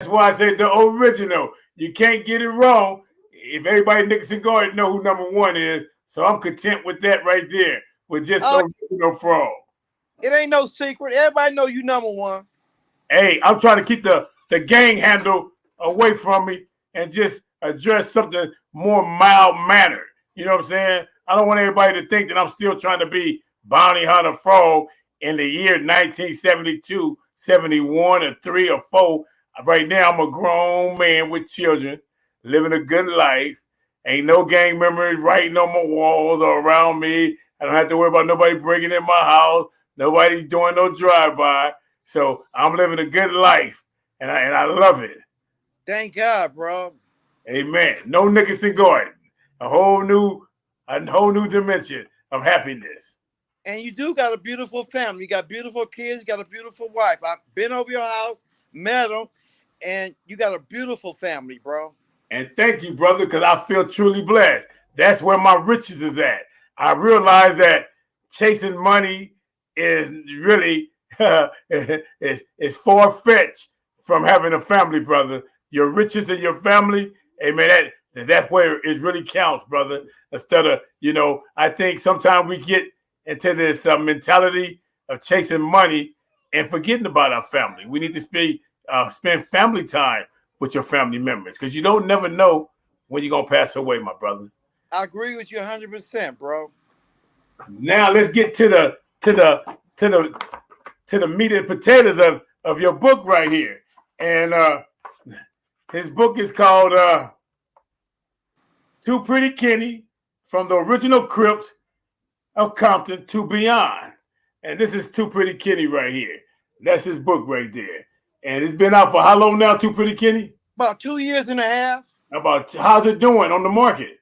That's why I say the original. You can't get it wrong. If everybody Nicholson Garden know who number one is, so I'm content with that right there. With just Oh, the original frog. it ain't no secret. Everybody know you number one. Hey, I'm trying to keep the gang handle away from me and just address something more mild mannered. You know what I'm saying? I don't want everybody to think that I'm still trying to be Bounty Hunter Frog in the year 1972, 71, or 3 or 4. Right now, I'm a grown man with children, living a good life. Ain't no gang members writing on my walls or around me. I don't have to worry about nobody breaking in my house. Nobody's doing no drive-by. So I'm living a good life, and I love it. Thank God, bro. Amen. No Nicholson Garden. A whole new dimension of happiness. And you do got a beautiful family. You got beautiful kids. You got a beautiful wife. I've been over your house, met them, and you got a beautiful family, bro. And thank you, brother, because I feel truly blessed. That's where my riches is at. I realize that chasing money is really is far fetched from having a family, brother. Your riches and your family, amen. That's where it really counts, brother. Instead of, I think sometimes we get into this mentality of chasing money and forgetting about our family. We need to spend family time with your family members because you don't never know when you're gonna pass away, my brother. I agree with you 100%, bro. Now let's get to the meat and potatoes of your book right here. And his book is called Too Pretty Kenny, From the Original Crips of Compton to Beyond. And this is Too Pretty Kenny right here. That's his book right there. And it's been out for how long now, Too Pretty Kenny? About 2 years and a half. About how's it doing on the market?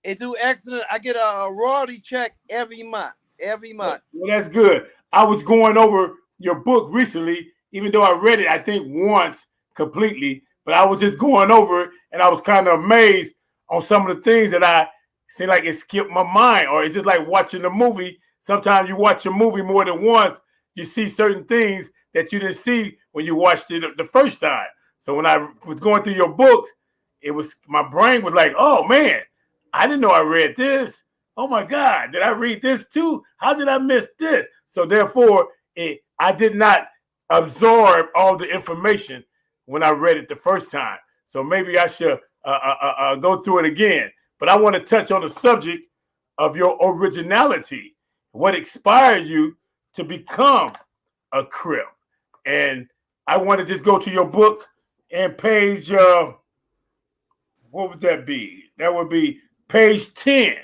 It do excellent. I get a royalty check every month. Every month. Well, that's good. I was going over your book recently, even though I read it, I think once completely, but I was just going over it and I was kind of amazed on some of the things that I seem like it skipped my mind, or it's just like watching a movie. Sometimes you watch a movie more than once, you see certain things that you didn't see when you watched it the first time. So when I was going through your books, it was my brain was like, oh man, I didn't know I read this. Oh my God, did I read this too? How did I miss this? So therefore, I did not absorb all the information when I read it the first time. So maybe I should go through it again. But I want to touch on the subject of your originality. What inspired you to become a Crip? And I want to just go to your book and page, what would that be? That would be page 10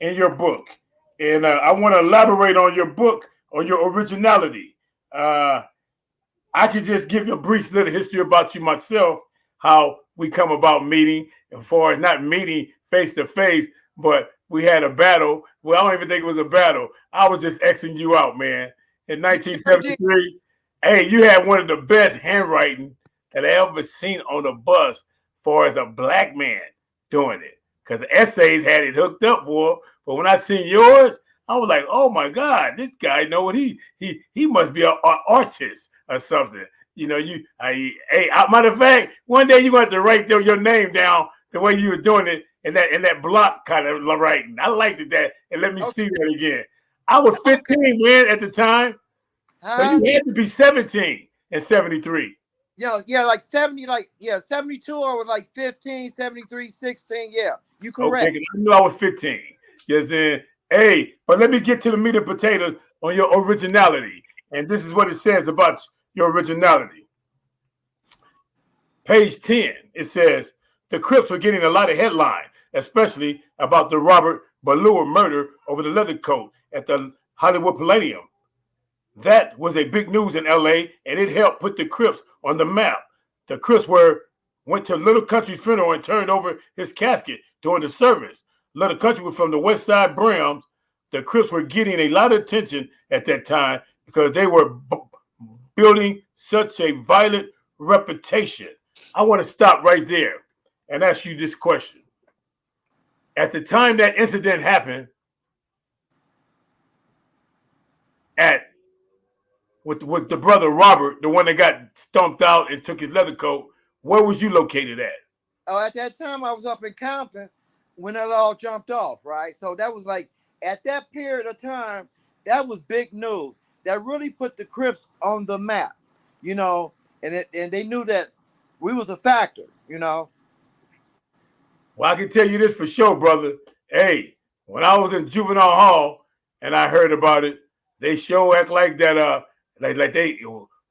in your book. And I want to elaborate on your book, on your originality. I could just give you a brief little history about you myself, how we come about meeting, as far as not meeting face to face, but we had a battle. Well, I don't even think it was a battle. I was just Xing you out, man. In 1973, hey, you had one of the best handwriting that I ever seen on a bus, as far as a black man doing it. Because essays had it hooked up, boy. But when I seen yours, I was like, oh my God, this guy know what he must be an artist or something. Matter of fact, one day you got to write your name down the way you were doing it in that block kind of writing. I liked it that, and let me see that again. I was 15, man, at the time. So you had to be 17 in 73. Yeah, like 70, 72, I was like 15, 73, 16. Yeah, you correct. Okay, I knew I was 15. Yes, then. Hey, but let me get to the meat and potatoes on your originality. And this is what it says about your originality. Page 10, it says, the Crips were getting a lot of headline, especially about the Robert Ballou murder over the leather coat at the Hollywood Palladium. That was a big news in LA, and it helped put the Crips on the map. The Crips went to Little Country's funeral and turned over his casket during the service. Little Country was from the West Side Brims. The Crips were getting a lot of attention at that time because they were building such a violent reputation. I want to stop right there and ask you this question. At the time that incident happened at with the brother Robert, the one that got stumped out and took his leather coat, where was you located at? Oh, at that time I was up in Compton when it all jumped off, right? So that was like at that period of time, that was big news. That really put the Crips on the map, you know, and they knew that we was a factor, you know. Well, I can tell you this for sure, brother. Hey, when I was in juvenile hall and I heard about it, they sure act like that. Like they,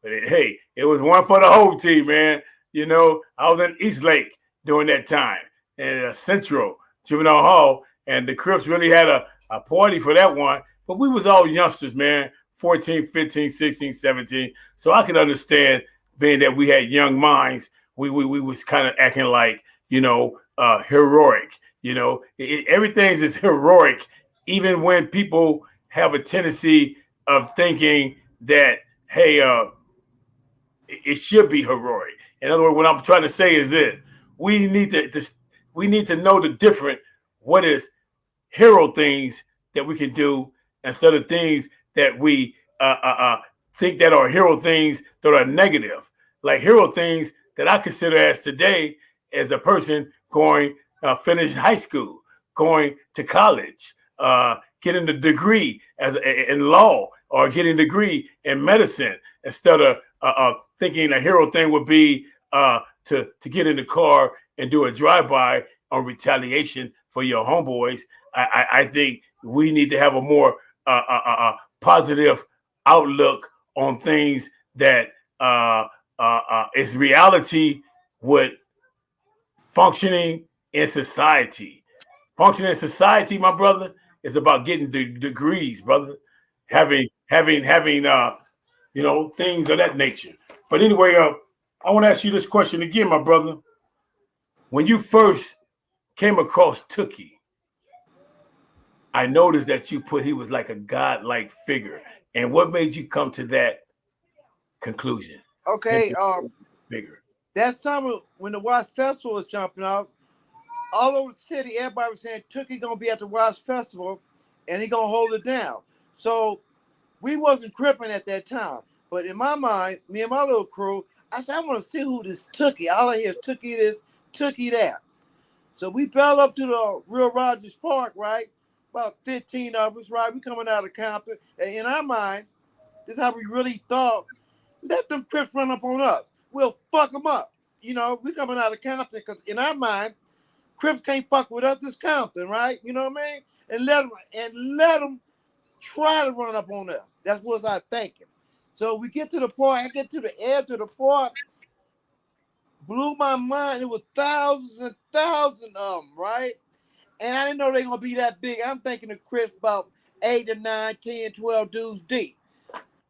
hey, it was one for the whole team, man. You know, I was in East Lake during that time and Central Juvenile Hall, and the Crips really had a party for that one. But we was all youngsters, man, 14, 15, 16, 17. So I can understand being that we had young minds. We was kind of acting like, you know, heroic. You know, everything's is heroic, even when people have a tendency of thinking that, hey, it should be heroic. In other words, what I'm trying to say is this: we need we need to know the different what is hero things that we can do instead of things that we think that are hero things that are negative. Like hero things that I consider as today as a person going finish high school, going to college, getting a degree in law or getting a degree in medicine instead of thinking a hero thing would be to get in the car and do a drive-by on retaliation for your homeboys. I think we need to have a more positive outlook on things that is reality with functioning in society. Functioning in society, my brother, is about getting degrees, brother. Having you know, things of that nature. But anyway, I want to ask you this question again, my brother. When you first came across Tookie, I noticed that you put he was like a godlike figure. And what made you come to that conclusion? Okay, Figure. that summer when the Watts Festival was jumping off, all over the city, everybody was saying Tookie gonna be at the Watts Festival and he gonna hold it down. So we wasn't cripping at that time. But in my mind, me and my little crew, I said, I want to see who this Tookie. All I hear is Tookie this, Tookie that. So we fell up to the Real Rogers Park, right? About 15 of us, right? We coming out of Compton. And in our mind, this is how we really thought. Let them Crips run up on us. We'll fuck them up. You know, we coming out of Compton because in our mind, Crips can't fuck with us. It's Compton, right? You know what I mean? And let them try to run up on us. That's what I thinking. So we get to the park. I get to the edge of the park. Blew my mind. It was thousands and thousands of them, right? And I didn't know they gonna be that big. I'm thinking of Chris about 8 to 9, 10, 12 dudes deep.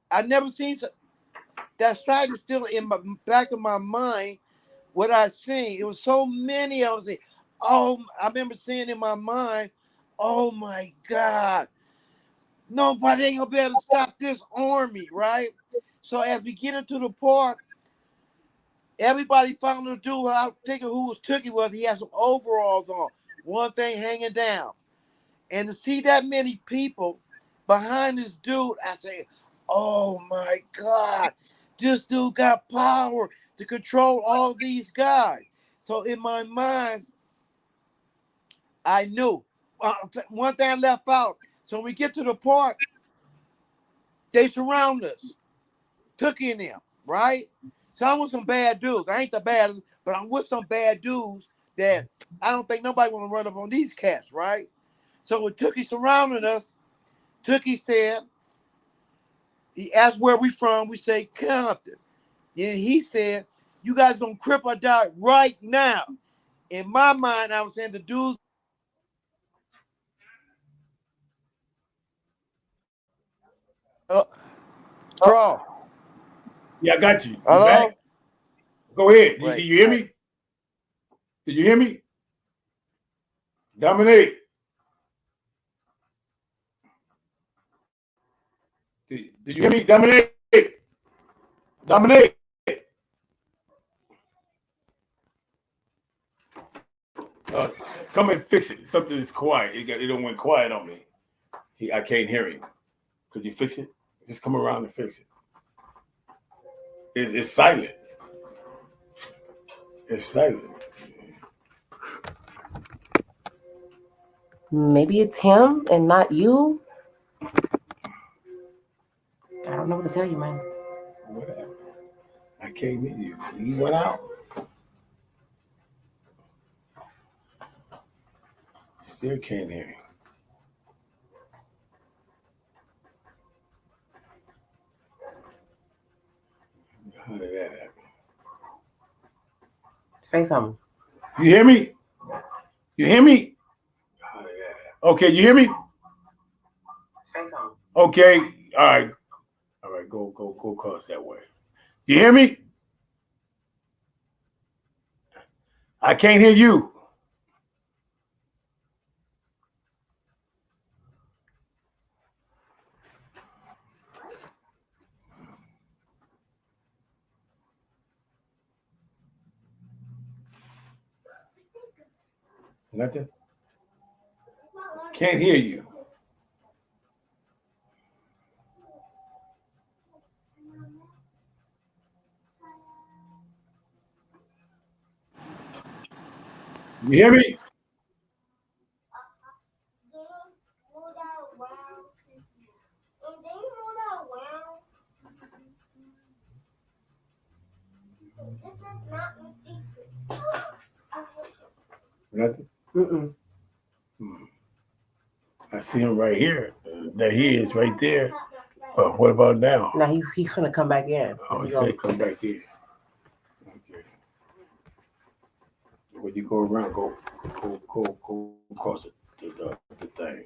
I never seen that sight is still in my back of my mind. What I seen, it was so many. I was like, oh, I remember seeing in my mind, oh my God, nobody ain't gonna be able to stop this army, right? So as we get into the park, everybody found the dude. I figured who was Tookie was. He had some overalls on, one thing hanging down. And to see that many people behind this dude, I say, oh my God, this dude got power to control all these guys. So in my mind, I knew. One thing I left out. So when we get to the park, they surround us. Tookie and them, right? So I'm with some bad dudes. I ain't the baddest, but I'm with some bad dudes that I don't think nobody want to run up on these cats, right? So when Tookie surrounded us, Tookie said, he asked where we from. We say Compton. Then he said, you guys gonna crip or die right now. In my mind, I was saying the dudes. Straw. Yeah, I got you. You Hello? back? Go ahead. Did Wait. you hear me? Did you hear me? Dominique. Did you hear me? Dominique. Dominique. Come and fix it. Something is quiet. It don't went quiet on me. I can't hear him. Could you fix it? Just come around and fix it. It's silent. It's silent. Maybe it's him and not you. I don't know what to tell you, man. Whatever. I can't hear you. You went out. Still can't hear you. How did that happen? Say something. You hear me? You hear me? How did that happen? Okay, you hear me? Say something. Okay. All right. All right. Go across that way. You hear me? I can't hear you. Nothing. Can't hear you. You hear me? Nothing. Mm-mm. I see him right here. There he is, right there. But what about now? Now he's gonna come back in. Oh, he's gonna come back in. Okay. When you go around, go across the thing,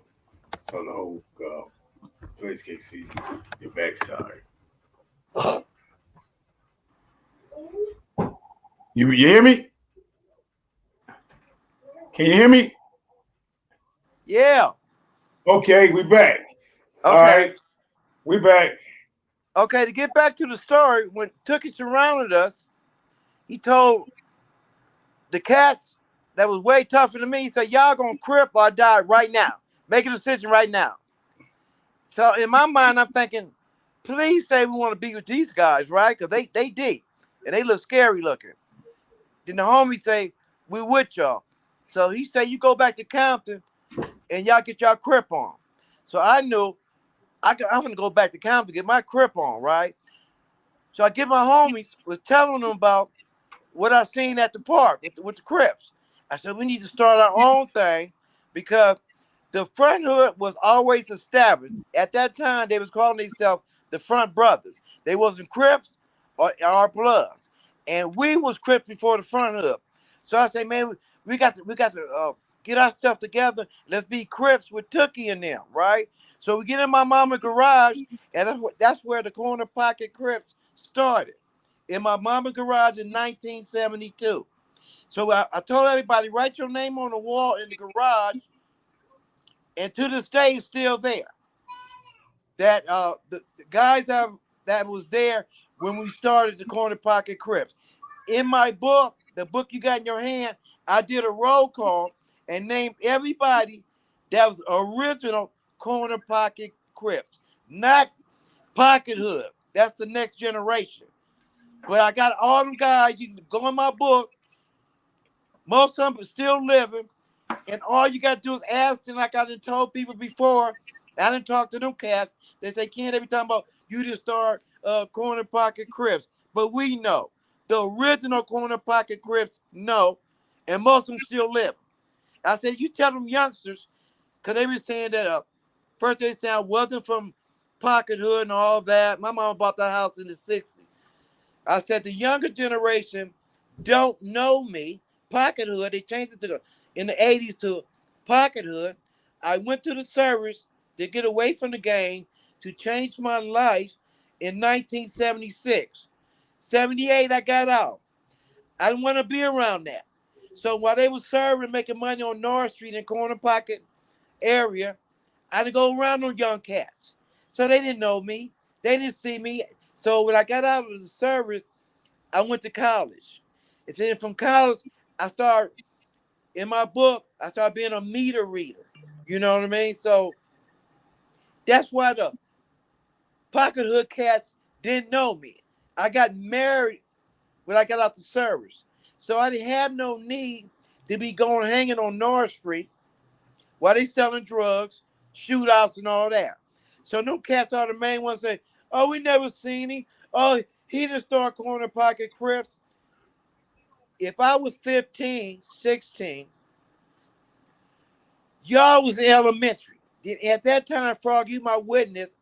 so the whole place can see your backside. You hear me? Can you hear me? Yeah. Okay, we back. Okay. All right, we back. Okay, to get back to the story, when Tookie surrounded us, he told the cats that was way tougher than me, he said, y'all gonna crip or die right now. Make a decision right now. So in my mind, I'm thinking, please say we want to be with these guys, right? Because they deep and they look scary looking. Then the homie say, we with y'all. So he said, you go back to Compton and y'all get y'all crip on. So I knew I'm gonna go back to Compton, get my crip on, right? So I get my homies, was telling them about what I seen at the park with the Crips. I said, we need to start our own thing because the front hood was always established. At that time, they was calling themselves the Front Brothers. They wasn't Crips or Bloods. And we was Crips before the front hood. So I say, man, we got to get ourselves together. Let's be Crips with Tookie and them, right? So we get in my mama's garage, and that's where the Corner Poccet Crips started. In my mama's garage in 1972. So I told everybody, write your name on the wall in the garage, and to this day, it's still there. That the guys that was there when we started the Corner Poccet Crips. In my book, the book you got in your hand, I did a roll call and named everybody that was original Corner Poccet Crips, not Pocket Hood. That's the next generation. But I got all them guys. You can go in my book. Most of them are still living. And all you got to do is ask them, like I done told people before. I didn't talk to them cats. They say, Ken, every time about you just start Corner Poccet Crips. But we know. The original Corner Poccet Crips know. And most of them still live. I said, you tell them youngsters, because they were saying that first they said I wasn't from Pocket Hood and all that. My mom bought the house in the 60s. I said the younger generation don't know me. Pocket Hood, they changed it in the 80s to Pocket Hood. I went to the service to get away from the gang to change my life in 1976. 78, I got out. I didn't want to be around that. So while they were serving, making money on North Street and Corner Pocket area, I didn't go around those young cats. So they didn't know me. They didn't see me. So when I got out of the service, I went to college. And then from college, I started, in my book, I started being a meter reader. You know what I mean? So that's why the Pocket Hood cats didn't know me. I got married when I got out the service. So I didn't have no need to be going hanging on North Street while they selling drugs, shootouts, and all that. So no cats are the main ones say, oh, we never seen him. Oh, he didn't start Corner Poccet Crips. If I was 15, 16, y'all was in elementary. At that time, Frog, you my witness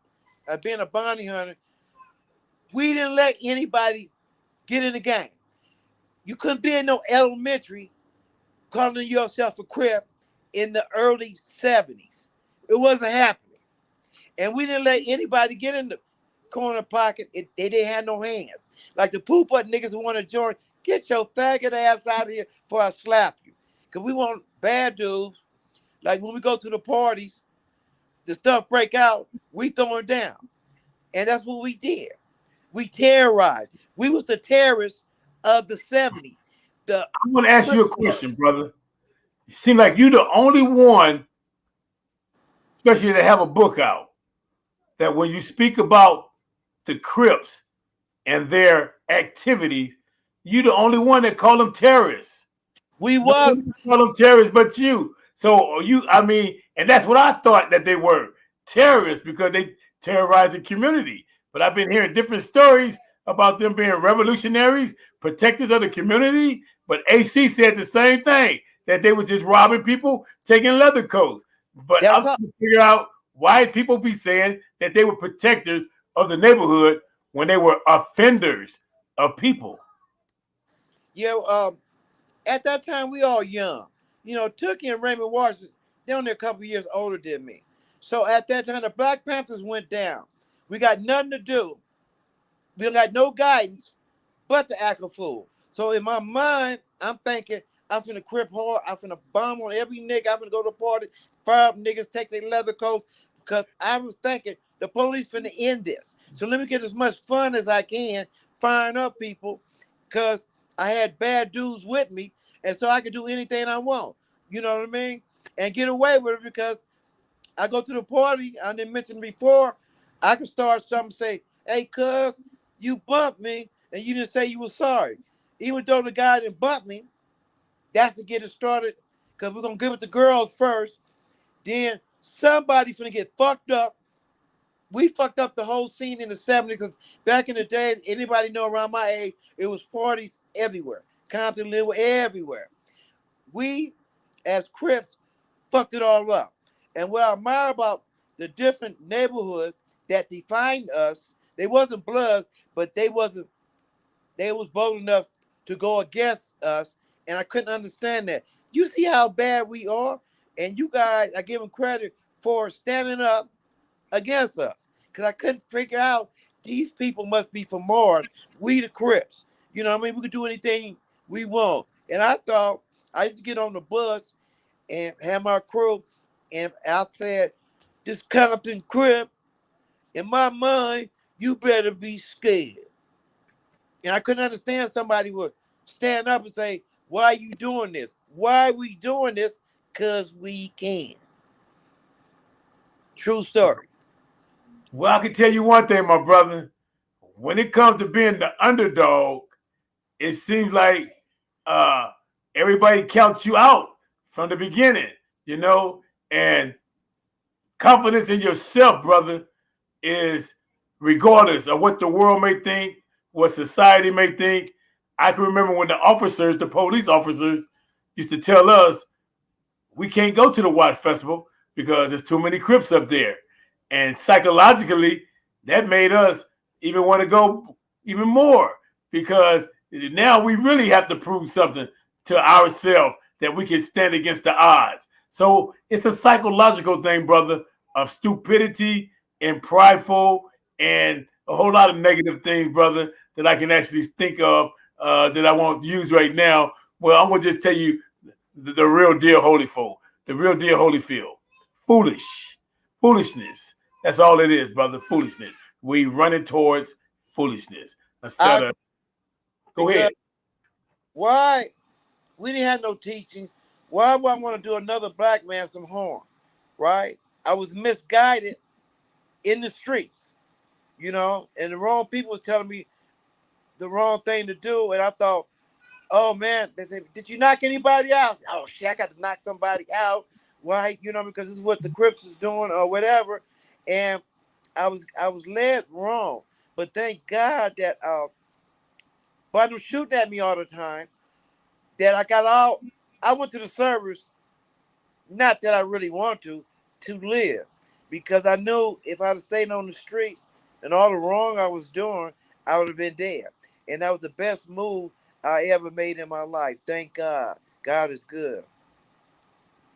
of being a bounty hunter. We didn't let anybody get in the game. You couldn't be in no elementary calling yourself a Crip in the early 70s. It wasn't happening. And we didn't let anybody get in the corner pocket. They didn't have no hands. Like the poop butt niggas who want to join, get your faggot ass out of here before I slap you. Because we want bad dudes. Like when we go to the parties, the stuff break out, we throw it down. And that's what we did. We terrorized. We was the terrorists of the 70s. I want to ask you a question, brother. You seem like you're the only one, especially to have a book out, that when you speak about the Crips and their activities, you're the only one that call them terrorists. We No was one call them terrorists but you. So and that's what I thought that they were, terrorists, because they terrorized the community. But I've been hearing different stories about them being revolutionaries, protectors of the community. But AC said the same thing, that they were just robbing people, taking leather coats. But I'm trying to figure out why people be saying that they were protectors of the neighborhood when they were offenders of people. Yeah, at that time we all young. You know, Tookie and Raymond Washington, they're only a couple years older than me. So at that time, the Black Panthers went down. We got nothing to do. We got no guidance but to act a fool. So in my mind, I'm thinking I'm finna Crip hard. I'm finna bomb on every nigga. I'm finna go to the party, fire up niggas, take their leather coats, because I was thinking the police finna end this. So let me get as much fun as I can, firing up people, because I had bad dudes with me, and so I could do anything I want. You know what I mean? And get away with it because I go to the party, I didn't mention before, I could start something, say, hey, cuz, you bumped me, and you didn't say you were sorry. Even though the guy didn't bump me, that's to get it started, because we're going to give it to girls first. Then somebody finna get fucked up. We fucked up the whole scene in the 70s, because back in the days, anybody know around my age, it was parties everywhere. Compton, Linwood, everywhere. We, as Crips, fucked it all up. And what I admire about the different neighborhoods that defined us, they wasn't Bloods, but they was bold enough to go against us, and I couldn't understand that. You see how bad we are, and you guys, I give them credit for standing up against us, because I couldn't figure out these people must be from Mars. We the Crips, you know what I mean? We could do anything we want, and I thought I used to get on the bus and have my crew, and I said, "This Compton Crip, in my mind, you better be scared." And I couldn't understand somebody would stand up and say, why are you doing this? Why are we doing this? Because we can. True story. Well, I can tell you one thing, my brother. When it comes to being the underdog, it seems like uh, everybody counts you out from the beginning, and confidence in yourself, brother, is regardless of what the world may think, what society may think. I can remember when the police officers, used to tell us we can't go to the Watch Festival because there's too many Crips up there. And psychologically, that made us even want to go even more, because now we really have to prove something to ourselves that we can stand against the odds. So it's a psychological thing, brother, of stupidity and prideful and a whole lot of negative things, brother, that I can actually think of that I won't use right now. Well, I'm going to just tell you the real deal Holyfield. The real deal Holyfield. Foolishness. That's all it is, brother. Foolishness. We running towards foolishness instead of. Go ahead. Why we didn't have no teaching? Why would I want to do another black man some harm? Right? I was misguided in the streets, and the wrong people was telling me the wrong thing to do. And I thought, oh man, they said, did you knock anybody out? I said, oh shit, I got to knock somebody out. Why? Because this is what the Crips is doing or whatever. And I was led wrong. But thank God that by them shooting at me all the time, that I got out. I went to the service, not that I really want to live. Because I knew if I'd have stayed on the streets and all the wrong I was doing, I would have been dead. And that was the best move I ever made in my life. Thank God. God is good.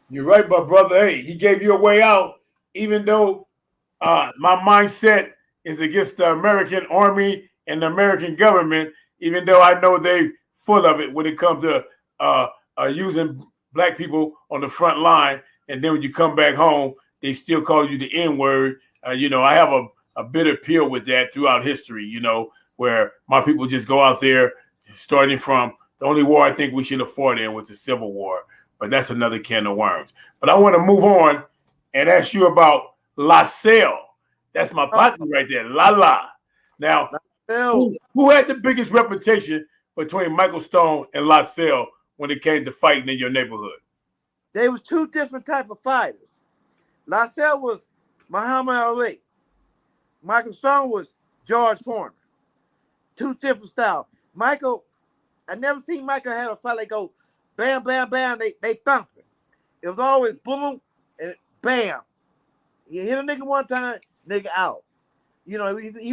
You're right, my brother. Hey, he gave you a way out, even though my mindset is against the American Army and the American government, even though I know they full of it when it comes to using black people on the front line. And then when you come back home, they still call you the N-word. I have a bitter pill with that throughout history, where my people just go out there, starting from the only war I think we should afford in was the Civil War. But that's another can of worms. But I want to move on and ask you about La Salle. That's my partner right there, La La. Now, who had the biggest reputation between Michael Stone and La Salle when it came to fighting in your neighborhood? They was two different type of fighters. La Salle was Muhammad Ali. Michael Stone was George Foreman. Two different styles. Michael, I never seen Michael have a fight like go bam, bam, bam. They thumping. It was always boom and bam. He hit a nigga one time, nigga out. He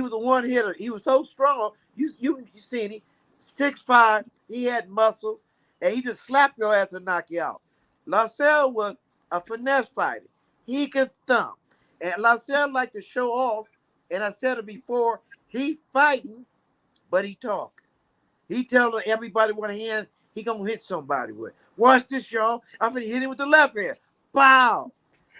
was a one hitter. He was so strong. You seen him, 6'5". He had muscle, and he just slapped your ass and knock you out. La Salle was a finesse fighter. He could thump, and La Salle liked to show off. And I said it before. He fighting, but he talking. He telling everybody what hand he gonna hit somebody with. Watch this, y'all. I'm gonna hit him with the left hand. Bow.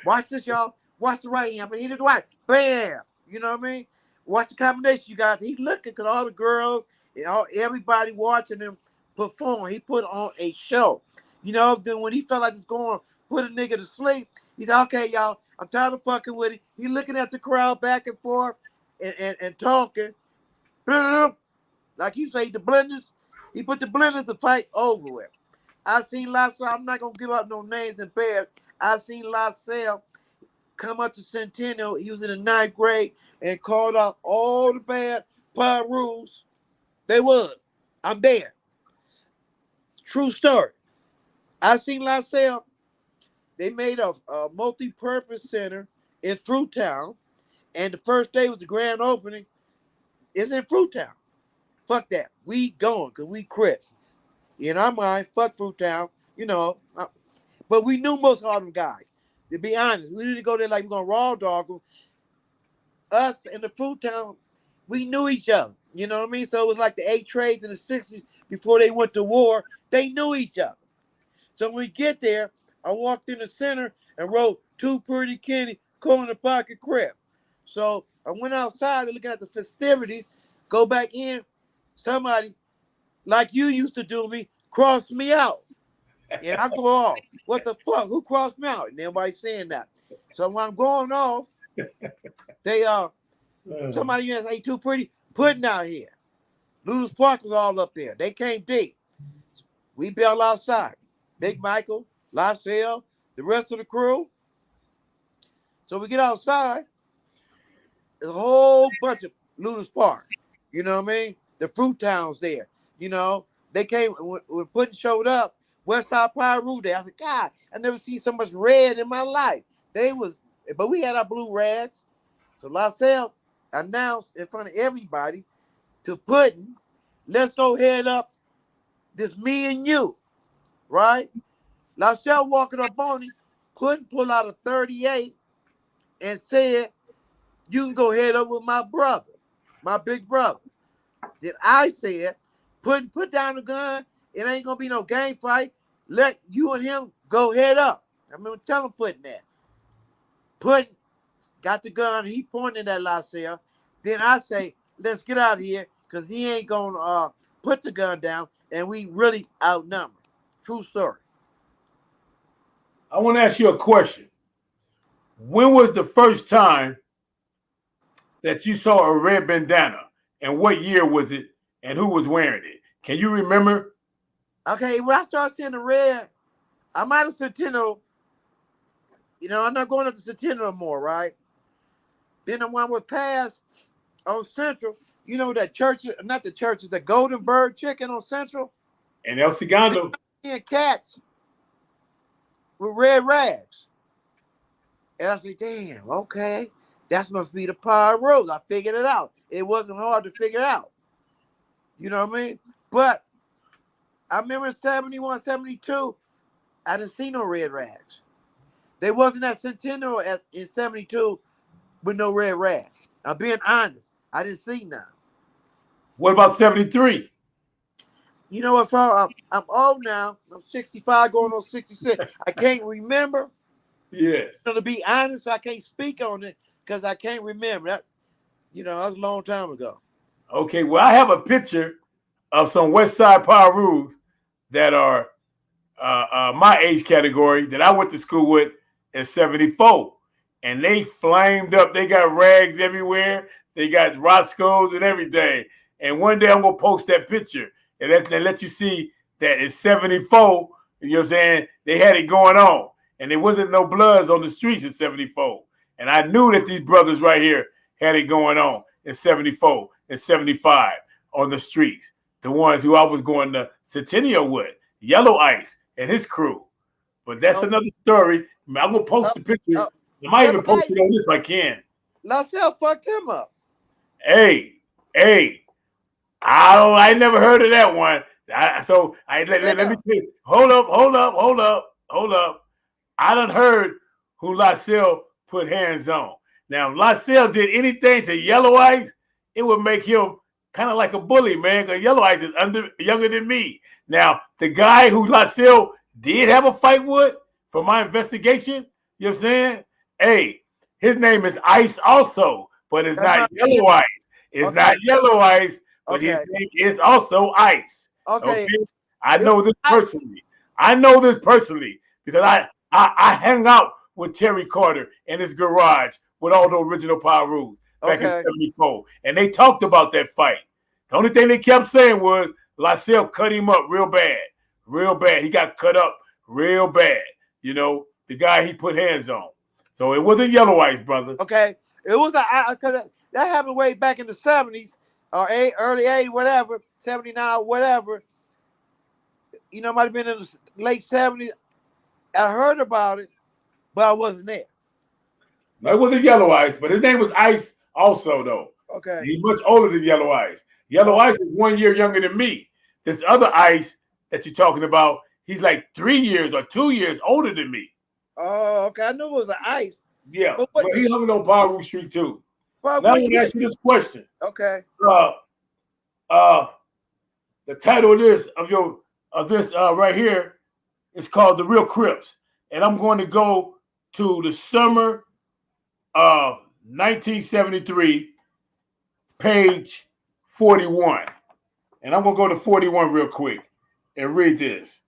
Watch this, y'all. Watch the right hand. I'm gonna hit it right. Bam. You know what I mean? Watch the combination you got. He looking because all the girls and everybody watching him perform. He put on a show. Then when he felt like he's going to put a nigga to sleep, he said, okay, y'all, I'm tired of fucking with him. He looking at the crowd back and forth and talking. Like you say, the blenders. He put the blenders to fight over with. I seen La Salle. I'm not going to give up no names and bears. I seen La Salle come up to Centennial. He was in the 9th grade and called out all the bad power rules. They was. I'm there. True story. I seen La Salle. They made a multi-purpose center in Fruitown, and the first day was the grand opening. It's in Fruitown. Fuck that. We going because we Crips. In our mind, fuck Fruitown. But we knew most of all them guys. To be honest, we didn't go there like we're going to raw dog them. Us and the Fruitown, we knew each other. You know what I mean? So it was like the 8 trades in the 60s before they went to war. They knew each other. So when we get there, I walked in the center and wrote Too Pretty Kenny, Corner Poccet Crip. So I went outside and looking at the festivities, go back in. Somebody, like you used to do me, crossed me out. And I go off. What the fuck? Who crossed me out? And nobody saying that. So when I'm going off, they somebody says, hey, Too Pretty, putting out here. Lulu's Park was all up there. They came deep. We bailed outside. Big Michael, La Salle, the rest of the crew. So we get outside. There's a whole bunch of Lulu's Park. You know what I mean? The fruit towns there. They came when Puddin showed up. Westside Power Route Day. I said, God, I never seen so much red in my life. But we had our blue rags. So La Salle announced in front of everybody to Puddin, let's go head up. This me and you, right? La Salle walking up on him, Puddin pull out a 38 and said, you can go head up with my brother, my big brother. Then I said, put down the gun. It ain't gonna be no gang fight. Let you and him go head up. I remember telling Puddin that. Puddin got the gun. He pointed at La Salle. Then I say, let's get out of here because he ain't gonna put the gun down, and we really outnumbered. True story. I want to ask you a question. When was the first time that you saw a red bandana, and what year was it, and who was wearing it? Can you remember? Okay, when I started seeing the red, I might have Centennial. You know, I'm not going up to Centennial no more, right? Then the one was passed on Central. You know that church, not the church, the Golden Bird Chicken on Central. And El Segundo. And cats with red rags. And I said, damn, okay. That must be the Power Rose. I figured it out. It wasn't hard to figure out. You know what I mean? But I remember in 71, 72, I didn't see no red rags. They wasn't at Centennial in 72 with no red rags. I'm being honest. I didn't see none. What about 73? You know what, I'm old now. I'm 65 going on 66. I can't remember. Yes. So to be honest, I can't speak on it because I can't remember. That, you know, that was a long time ago. Okay, well, I have a picture of some West Side Power Rules that are my age category that I went to school with in 74. And they flamed up. They got rags everywhere. They got Roscoe's and everything. And one day I'm going to post that picture and let you see that in 74, you know what I'm saying, they had it going on. And there wasn't no bloods on the streets in 74. And I knew that these brothers right here had it going on in 74 and 75 on the streets. The ones who I was going to Centennial with, Yellow Ice and his crew. But that's another story. I'm going to post the picture. I might even post it on this if I can. LaSalle fucked him up. Hey, I never heard of that one. Let me think. Hold up. I done heard who LaSalle put hands on. Now, if LaSalle did anything to Yellow Ice, it would make him kind of like a bully, man, because Yellow Ice is younger than me. Now, the guy who LaSalle did have a fight with for my investigation, you know what I'm saying? Hey, his name is Ice also, but it's not Yellow Ice. It's not Yellow Ice, but his name is also Ice. Okay. I know this personally. Because I hang out with Terry Carter in his garage with all the original Power Rules back in 74. And they talked about that fight. The only thing they kept saying was LaSalle cut him up real bad. Real bad. He got cut up real bad. You know, the guy he put hands on. So it wasn't Yellow Ice, brother. Okay. It was because that happened way back in the 70s or early 80s, whatever, 79, whatever. You know, might have been in the late 70s. I heard about it, but I wasn't there. No, it wasn't Yellow Ice, but his name was Ice also, though. Okay. He's much older than Yellow Ice. Yellow Ice is 1 year younger than me. This other Ice that you're talking about, he's like 3 years or 2 years older than me. Oh, okay. I knew it was an Ice. Yeah, but he hung on Power Rule Street too. Now I'm going to ask you this question. Okay. The title of this right here is called The Real Crips. And I'm going to go to the summer of 1973, page 41. And I'm going to go to 41 real quick and read this.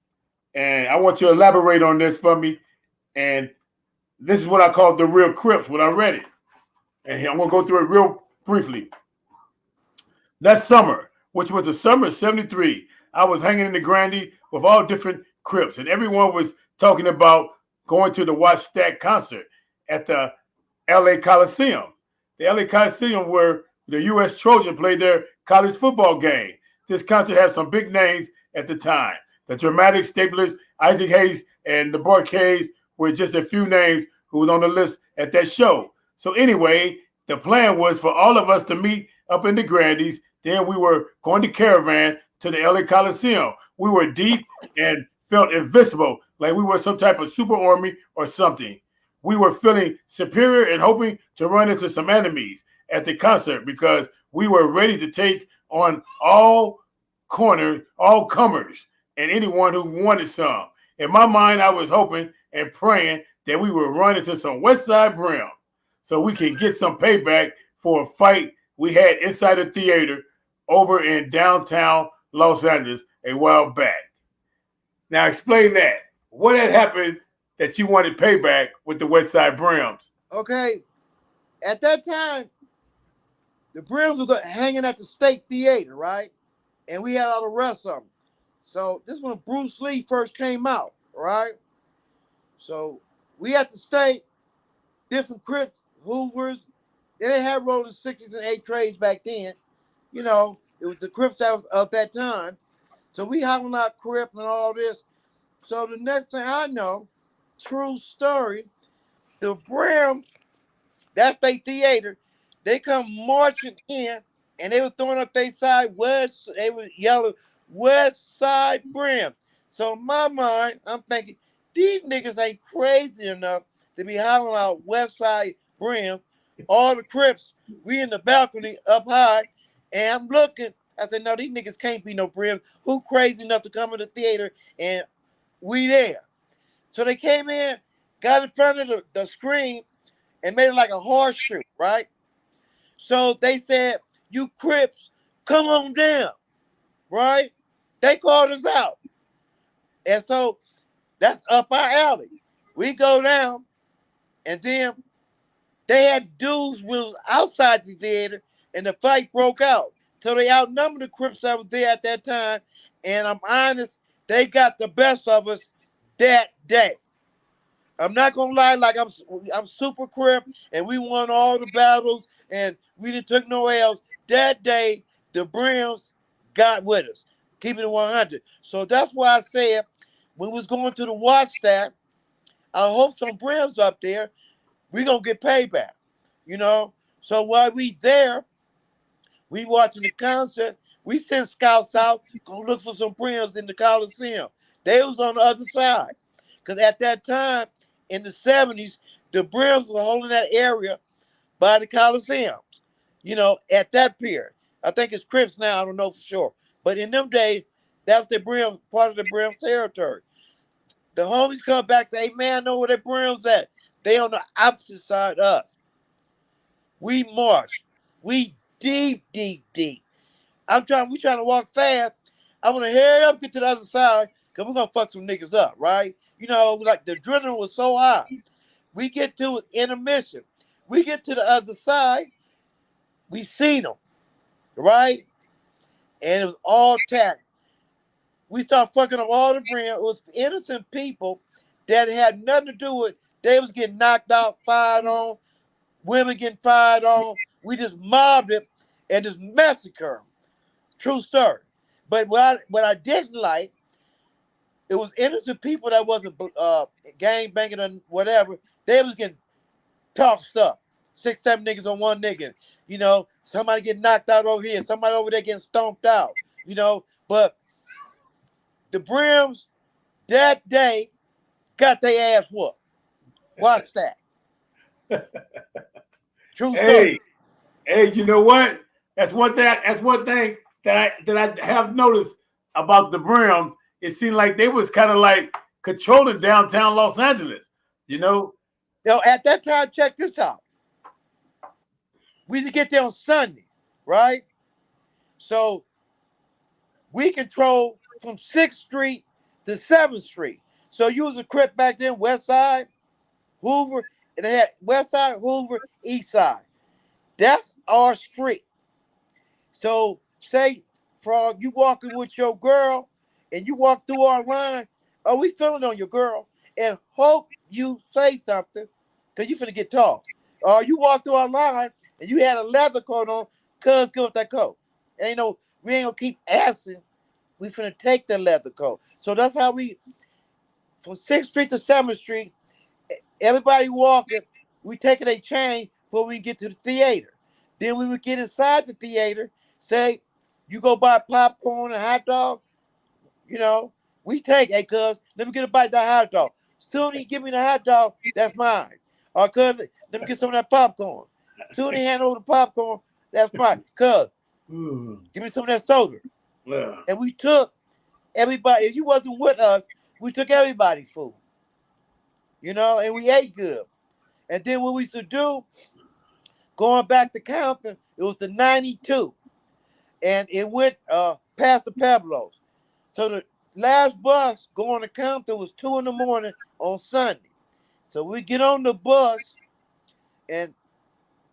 And I want you to elaborate on this for me. And this is what I call The Real Crips when I read it. And I'm going to go through it real briefly. That summer, which was the summer of 73, I was hanging in the Grandy with all different Crips. And everyone was talking about going to the Watch Stack concert at the LA Coliseum. The LA Coliseum where the U.S. Trojan played their college football game. This concert had some big names at the time. The Dramatic Staplers, Isaac Hayes, and the Barcades were just a few names who was on the list at that show. So anyway, the plan was for all of us to meet up in the Grandies. Then we were going to caravan to the LA Coliseum. We were deep and felt invincible, like we were some type of super army or something. We were feeling superior and hoping to run into some enemies at the concert because we were ready to take on all comers and anyone who wanted some. In my mind, I was hoping and praying that we would run into some West Side Brim so we can get some payback for a fight we had inside a theater over in downtown Los Angeles a while back. Now explain that. What had happened that you wanted payback with the West Side Brims? Okay. At that time, the Brims were hanging at the State Theater, right? and we had all the rest of them. So this is when Bruce Lee first came out, right? So we had to stay different Crips, Hoovers. They didn't have rolling 60s and 8 trays back then. You know, it was the Crips that was of that time. So we hollering out Crip and all this. So the next thing I know, true story, the Brim, that's their theater, they come marching in and they were throwing up their side west, they were yelling West Side Brim. So in my mind, I'm thinking, these niggas ain't crazy enough to be hollering out West Side Brim. All the Crips, we in the balcony up high, and I'm looking. I said, no, these niggas can't be no Brim. Who crazy enough to come in the theater and we there? So they came in, got in front of the screen, and made it like a horseshoe, right? So they said, you Crips, come on down, right? They called us out. And so that's up our alley. We go down, and then they had dudes who was outside the theater, and the fight broke out. So they outnumbered the Crips that was there at that time. And I'm honest, they got the best of us that day. I'm not gonna lie, like I'm super Crip, and we won all the battles, and we didn't took no L's. That day, the Brims got with us, keeping it 100. So that's why I said when we was going to the watch staff, I hope some Brims up there, we gonna get payback, you know. So while we there, we watching the concert. We sent scouts out, go look for some Brims in the Coliseum. They was on the other side, because at that time, in the 70s, the Brims were holding that area by the Coliseum, you know, at that period. I think it's Crips now, I don't know for sure. But in them days, that's the Brim, part of the Brims territory. The homies come back and say, hey, man, I know where the Brims at. They on the opposite side of us. We march. We deep, deep, deep. We trying to walk fast. I want to hurry up, get to the other side, because we're going to fuck some niggas up, right? You know, like the adrenaline was so high. We get to intermission. We get to the other side. We seen them, right? And it was all tacked. We start fucking up all the Brim. It was innocent people that had nothing to do with. They was getting knocked out, fired on, women getting fired on. We just mobbed it and just massacred them. True story. But what I didn't like, it was innocent people that wasn't gang banging or whatever. They was getting tossed up. 6, 7 niggas on one nigga. You know, somebody getting knocked out over here. Somebody over there getting stomped out. You know, but the Brims that day got their ass whooped. Watch that. True story. Hey, you know what? That's one thing that I have noticed about the Brims. It seemed like they was kind of like controlling downtown Los Angeles, you know? Yo, at that time, check this out. We used to get there on Sunday, right? So we control from 6th Street to 7th Street. So you was a Crip back then, West Side, Hoover, and they had West Side, Hoover, East Side. That's our street. So say, Frog, you walking with your girl and you walk through our line, oh, we feeling on your girl and hope you say something because you finna get tossed. Or you walk through our line and you had a leather coat on, cuz give up that coat. Ain't no, we ain't gonna keep asking. We finna take the leather coat. So that's how we, from 6th Street to 7th Street, everybody walking, we taking a chain before we get to the theater. Then we would get inside the theater, say, you go buy popcorn and hot dog, you know, we take, hey, cuz, let me get a bite of that hot dog. Soon as he give me the hot dog, that's mine. Or cuz, let me get some of that popcorn. Soon as he hand over the popcorn, that's mine. Cuz, give me some of that soda. Yeah. And we took everybody, if you wasn't with us, we took everybody's food. You know, and we ate good. And then what we used to do, going back to Compton, it was the 92. And it went past the Pablos. So the last bus going to Compton was 2 in the morning on Sunday. So we get on the bus and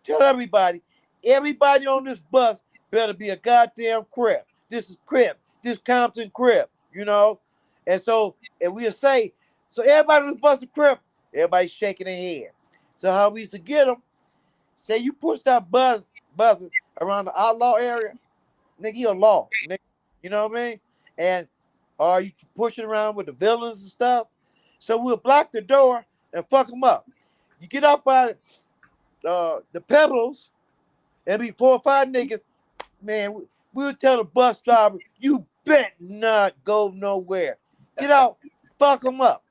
tell everybody on this bus better be a goddamn Crip. this is Crip, this Compton Crip, you know. And so, and we'll say, so everybody was busting Crip, everybody shaking their head. So how we used to get them, say you push that buzzer around the outlaw area, nigga, you a law, nigga. You know what I mean? And are you pushing around with the villains and stuff? So we'll block the door and fuck them up. You get up by the Pebbles and be 4 or 5 niggas, man, we'll tell the bus driver, you bet not go nowhere. Get out, fuck them up.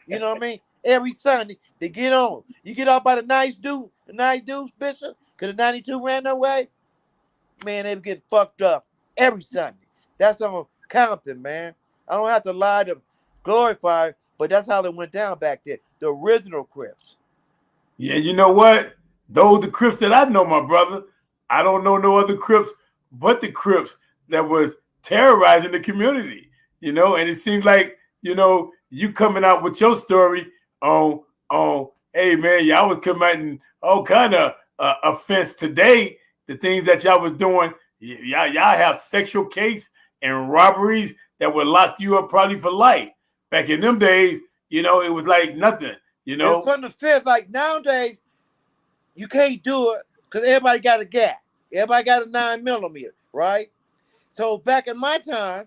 You know what I mean? Every Sunday, they get on. You get out by the nice dudes, Bishop, because the 92 ran their way, man, they get fucked up every Sunday. That's on Compton, man. I don't have to lie to glorify, but that's how it went down back there. The original Crips. Yeah, you know what? Those the Crips that I know, my brother. I don't know no other Crips but the Crips that was terrorizing the community, you know. And it seems like, you know, you coming out with your story on, hey man, y'all was committing all kind of offense today. The things that y'all was doing, y'all have sexual case and robberies that would lock you up probably for life. Back in them days, you know, it was like nothing, you know. And from the fifth, like nowadays, you can't do it because everybody got a gap. Everybody got a 9mm, right? So back in my time,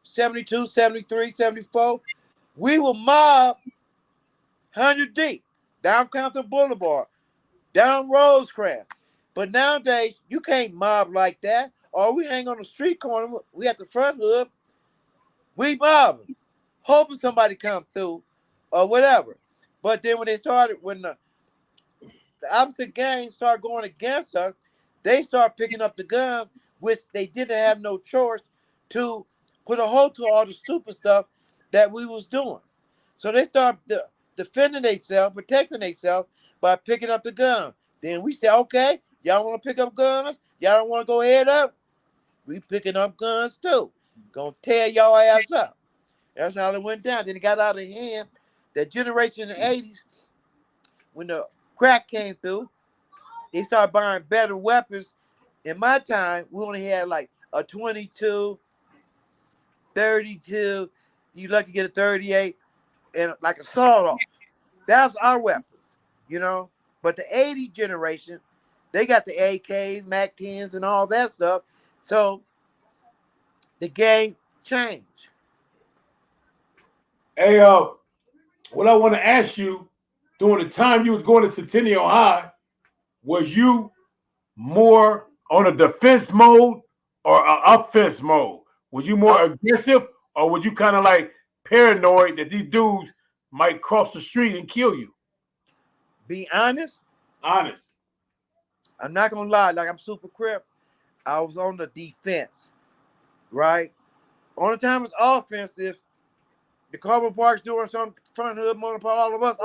72, 73, 74, we were mob 100 deep, down Compton Boulevard, down Rosecrans. But nowadays, you can't mob like that. Or we hang on the street corner, we at the front hood, we mobbing, hoping somebody come through or whatever. But then when the opposite gangs start going against us, they start picking up the guns, which they didn't have no choice to put a hold to all the stupid stuff that we was doing. So they start defending themselves, protecting themselves by picking up the gun. Then we say, okay, y'all want to pick up guns? Y'all don't want to go head up? We picking up guns too. Gonna tear y'all ass up. That's how it went down. Then it got out of hand. That generation in the 80s, when the crack came through, they started buying better weapons. In my time, we only had like a 22, 32, you lucky to get a 38, and like a sawed-off. That's our weapons, you know. But the 80 generation, they got the AKs, MAC 10s, and all that stuff. So the game changed. Hey, what I want to ask you, during the time you was going to Centennial High, was you more on a defense mode or an offense mode? Was you more aggressive, or was you kind of like paranoid that these dudes might cross the street and kill you? Be honest. Honest. I'm not gonna lie, like I'm super Crip. I was on the defense, right? Only time it's offense if the Corner Park's doing some front hood, motor park, all of us,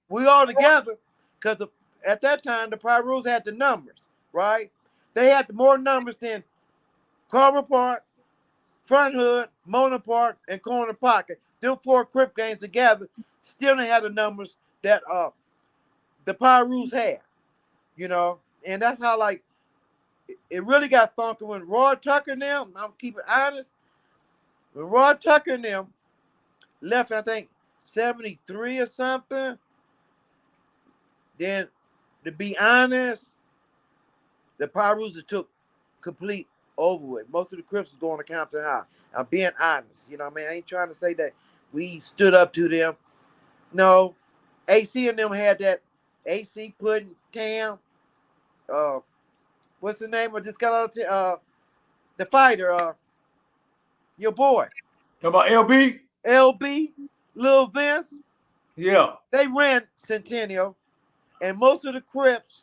we all together, because at that time the Pyrus had the numbers, right? They had the more numbers than Corner Park, Front Hood, Mona Park, and Corner Poccet. Them 4 Crip gangs together still didn't have the numbers that the Pyrus had, you know. And that's how, like, it really got funky when Roy Tucker and them, I'm keeping honest, when Roy Tucker and them left, I think, 73 or something, then, to be honest, the Pyrus took complete over with. Most of the Crips was going to Compton High. I'm being honest. You know what I mean? I ain't trying to say that we stood up to them. No. AC and them had that AC Pudding Tam. What's the name? I just got out the fighter, your boy. Talk about LB? LB, Lil Vince. Yeah. They ran Centennial, and most of the Crips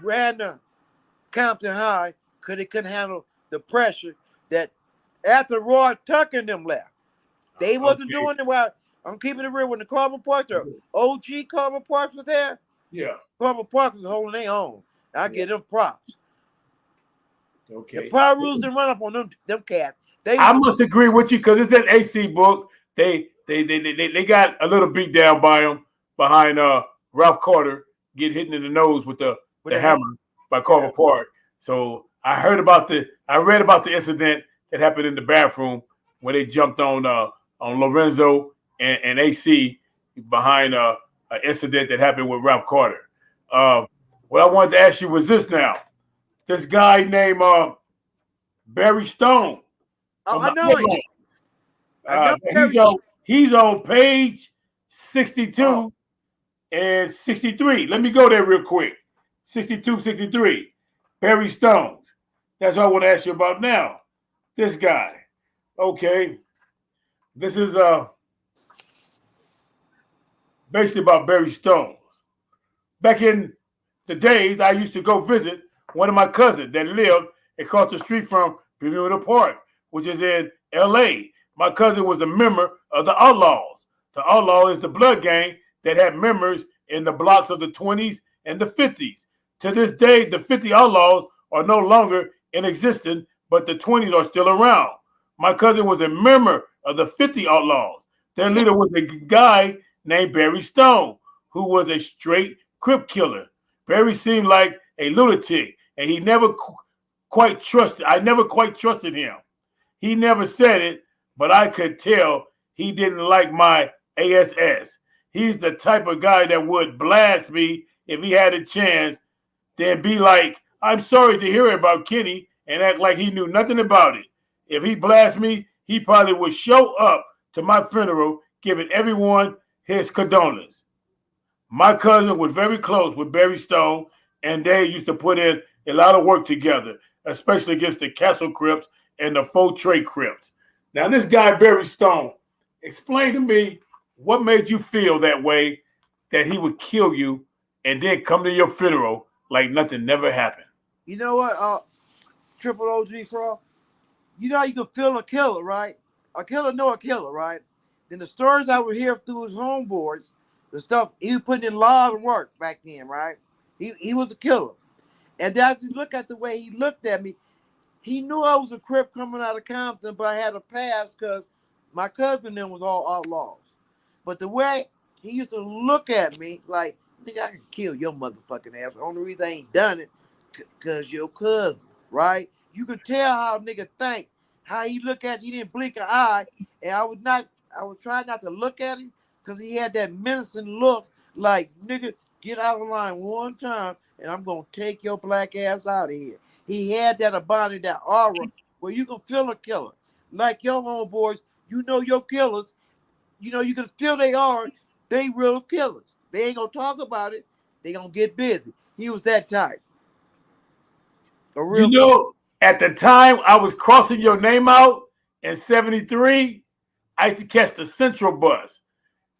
ran the Compton High because they couldn't handle the pressure that after Roy Tucker and them left. They wasn't doing it well. I'm keeping it real. When the Corner Poccet or OG Corner Poccet was there, yeah, Corner Poccet was holding their own. I give them props. Okay. The Pyrus didn't run up on them cats. I must agree with you, because it's that AC book. They got a little beat down by him behind Ralph Carter, get hit in the nose with the hammer by Corner Park. So I read about the incident that happened in the bathroom where they jumped on Lorenzo and AC behind an incident that happened with Ralph Carter. What I wanted to ask you was this now. This guy named Barry Stone Oh, from I the know him. I know Barry. he's on page 62 and 63. Let me go there real quick. 62, 63. Barry Stones. That's what I want to ask you about now. This guy. Okay. This is basically about Barry Stones. Back in the days, I used to go visit one of my cousins that lived across the street from Bermuda Park, which is in LA. My cousin was a member of the Outlaws. The Outlaw is the blood gang that had members in the blocks of the 20s and the 50s. To this day, the 50 Outlaws are no longer in existence, but the 20s are still around. My cousin was a member of the 50 Outlaws. Their leader was a guy named Barry Stone, who was a straight Crip killer. Barry seemed like a lunatic, and he never quite trusted. I never quite trusted him. He never said it, but I could tell he didn't like my ASS. He's the type of guy that would blast me if he had a chance, then be like, "I'm sorry to hear about Kenny," and act like he knew nothing about it. If he blasts me, he probably would show up to my funeral, giving everyone his condolences. My cousin was very close with Barry Stone, and they used to put in a lot of work together, especially against the Castle Crips and the Faux Trade Crips. Now, this guy, Barry Stone, explain to me what made you feel that way, that he would kill you and then come to your funeral like nothing never happened. You know what, Triple OG Frog? You know how you can feel a killer, right? A killer know a killer, right? Then the stories I would hear through his homeboards, the stuff he was putting in a lot of work back then, right? He was a killer. And as you look at the way he looked at me, he knew I was a Crip coming out of Compton, but I had a pass because my cousin then was all outlaws. But the way he used to look at me like, nigga, I can kill your motherfucking ass. The only reason I ain't done it, because your cousin, right? You could tell how a nigga think, how he look at you, he didn't blink an eye. And I would try not to look at him because he had that menacing look like, nigga, get out of line one time and I'm going to take your black ass out of here. He had that ability, that aura where you can feel a killer. Like your homeboys, you know your killers, you know, you can feel they are, they real killers. They ain't going to talk about it. They going to get busy. He was that type. A real You know, at the time I was crossing your name out in 73, I used to catch the Central bus.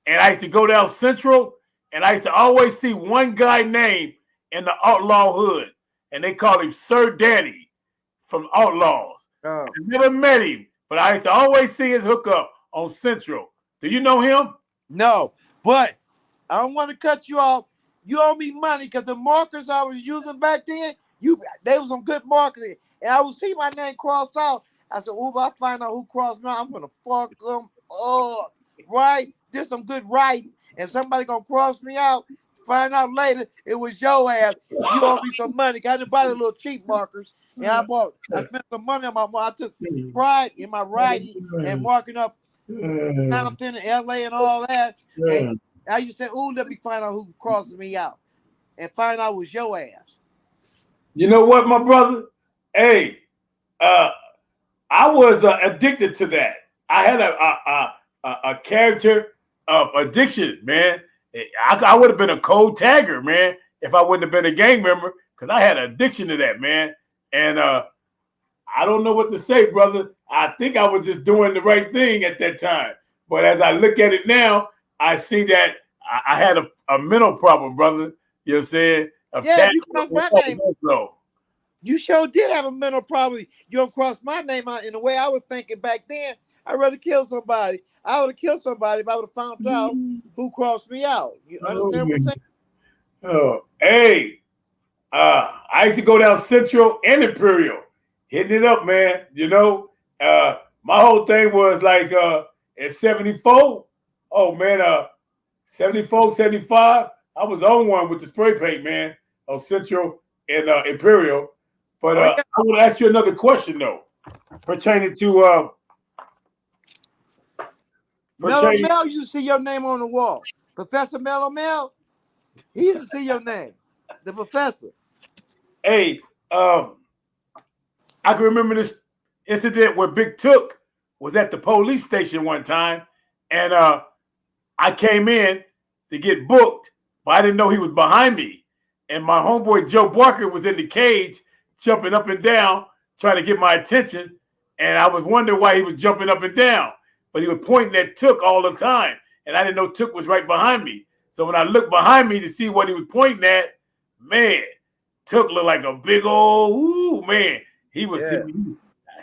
And I used to go down Central, and I used to always see one guy named in the Outlaw hood. And they called him Sir Danny from Outlaws. I never met him, but I used to always see his hookup on Central. Do you know him? No, but I don't want to cut you off. You owe me money because the markers I was using back then, they was some good markers. And I would see my name crossed out. I said, oh, if I find out who crossed me out, I'm gonna fuck them up. Right? There's some good writing, and somebody gonna cross me out. Find out later it was your ass. You owe me some money. I didn't buy the little cheap markers, and I spent some money on my. I took pride in my writing and marking up Compton and LA and all that. And I used to say, "Ooh, let me find out who crosses me out," and find out it was your ass. You know what, my brother? Hey, I was addicted to that. I had a character of addiction, man. I would have been a cold tagger, man, if I wouldn't have been a gang member, because I had an addiction to that, man. And I don't know what to say, brother. I think I was just doing the right thing at that time. But as I look at it now, I see that I had a mental problem, brother. You know what I'm saying? Yeah, you crossed my name. You sure did have a mental problem. You don't cross my name out in the way I was thinking back then. I'd rather kill somebody. I would have killed somebody if I would have found out who crossed me out. You understand what I'm saying? Oh, hey, I used to go down Central and Imperial, hitting it up, man. You know, my whole thing was like at 74. Oh, man, 74, 75. I was on one with the spray paint, man, on Central and Imperial. But Oh, yeah. I want to ask you another question though, pertaining to Mellow pertaining. Mel, you see your name on the wall. Professor Mellow Mel, he used to see your name. The professor. Hey, I can remember this incident where Big Took was at the police station one time, and I came in to get booked, but I didn't know he was behind me. And my homeboy Joe Barker was in the cage, jumping up and down, trying to get my attention. And I was wondering why he was jumping up and down, but he was pointing at Took all the time, and I didn't know Took was right behind me. So when I looked behind me to see what he was pointing at, man, Took looked like a big old man. He was Yeah.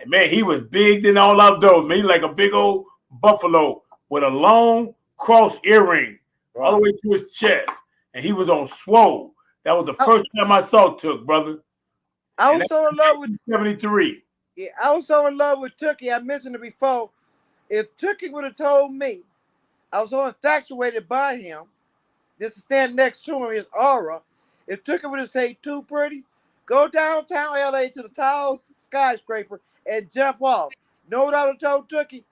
man, he was big than all outdoors. Man, he like a big old buffalo with a long cross earring all the way to his chest, and he was on swole. That was the first time I saw Took, brother. I was so in love with 73. Yeah, I was so in love with Tookie. I mentioned it before. If Tookie would have told me I was so infatuated by him, just to stand next to him, his aura. If Tookie would have said, "Too pretty, go downtown LA to the tall skyscraper and jump off." Know what I would have told Tookie?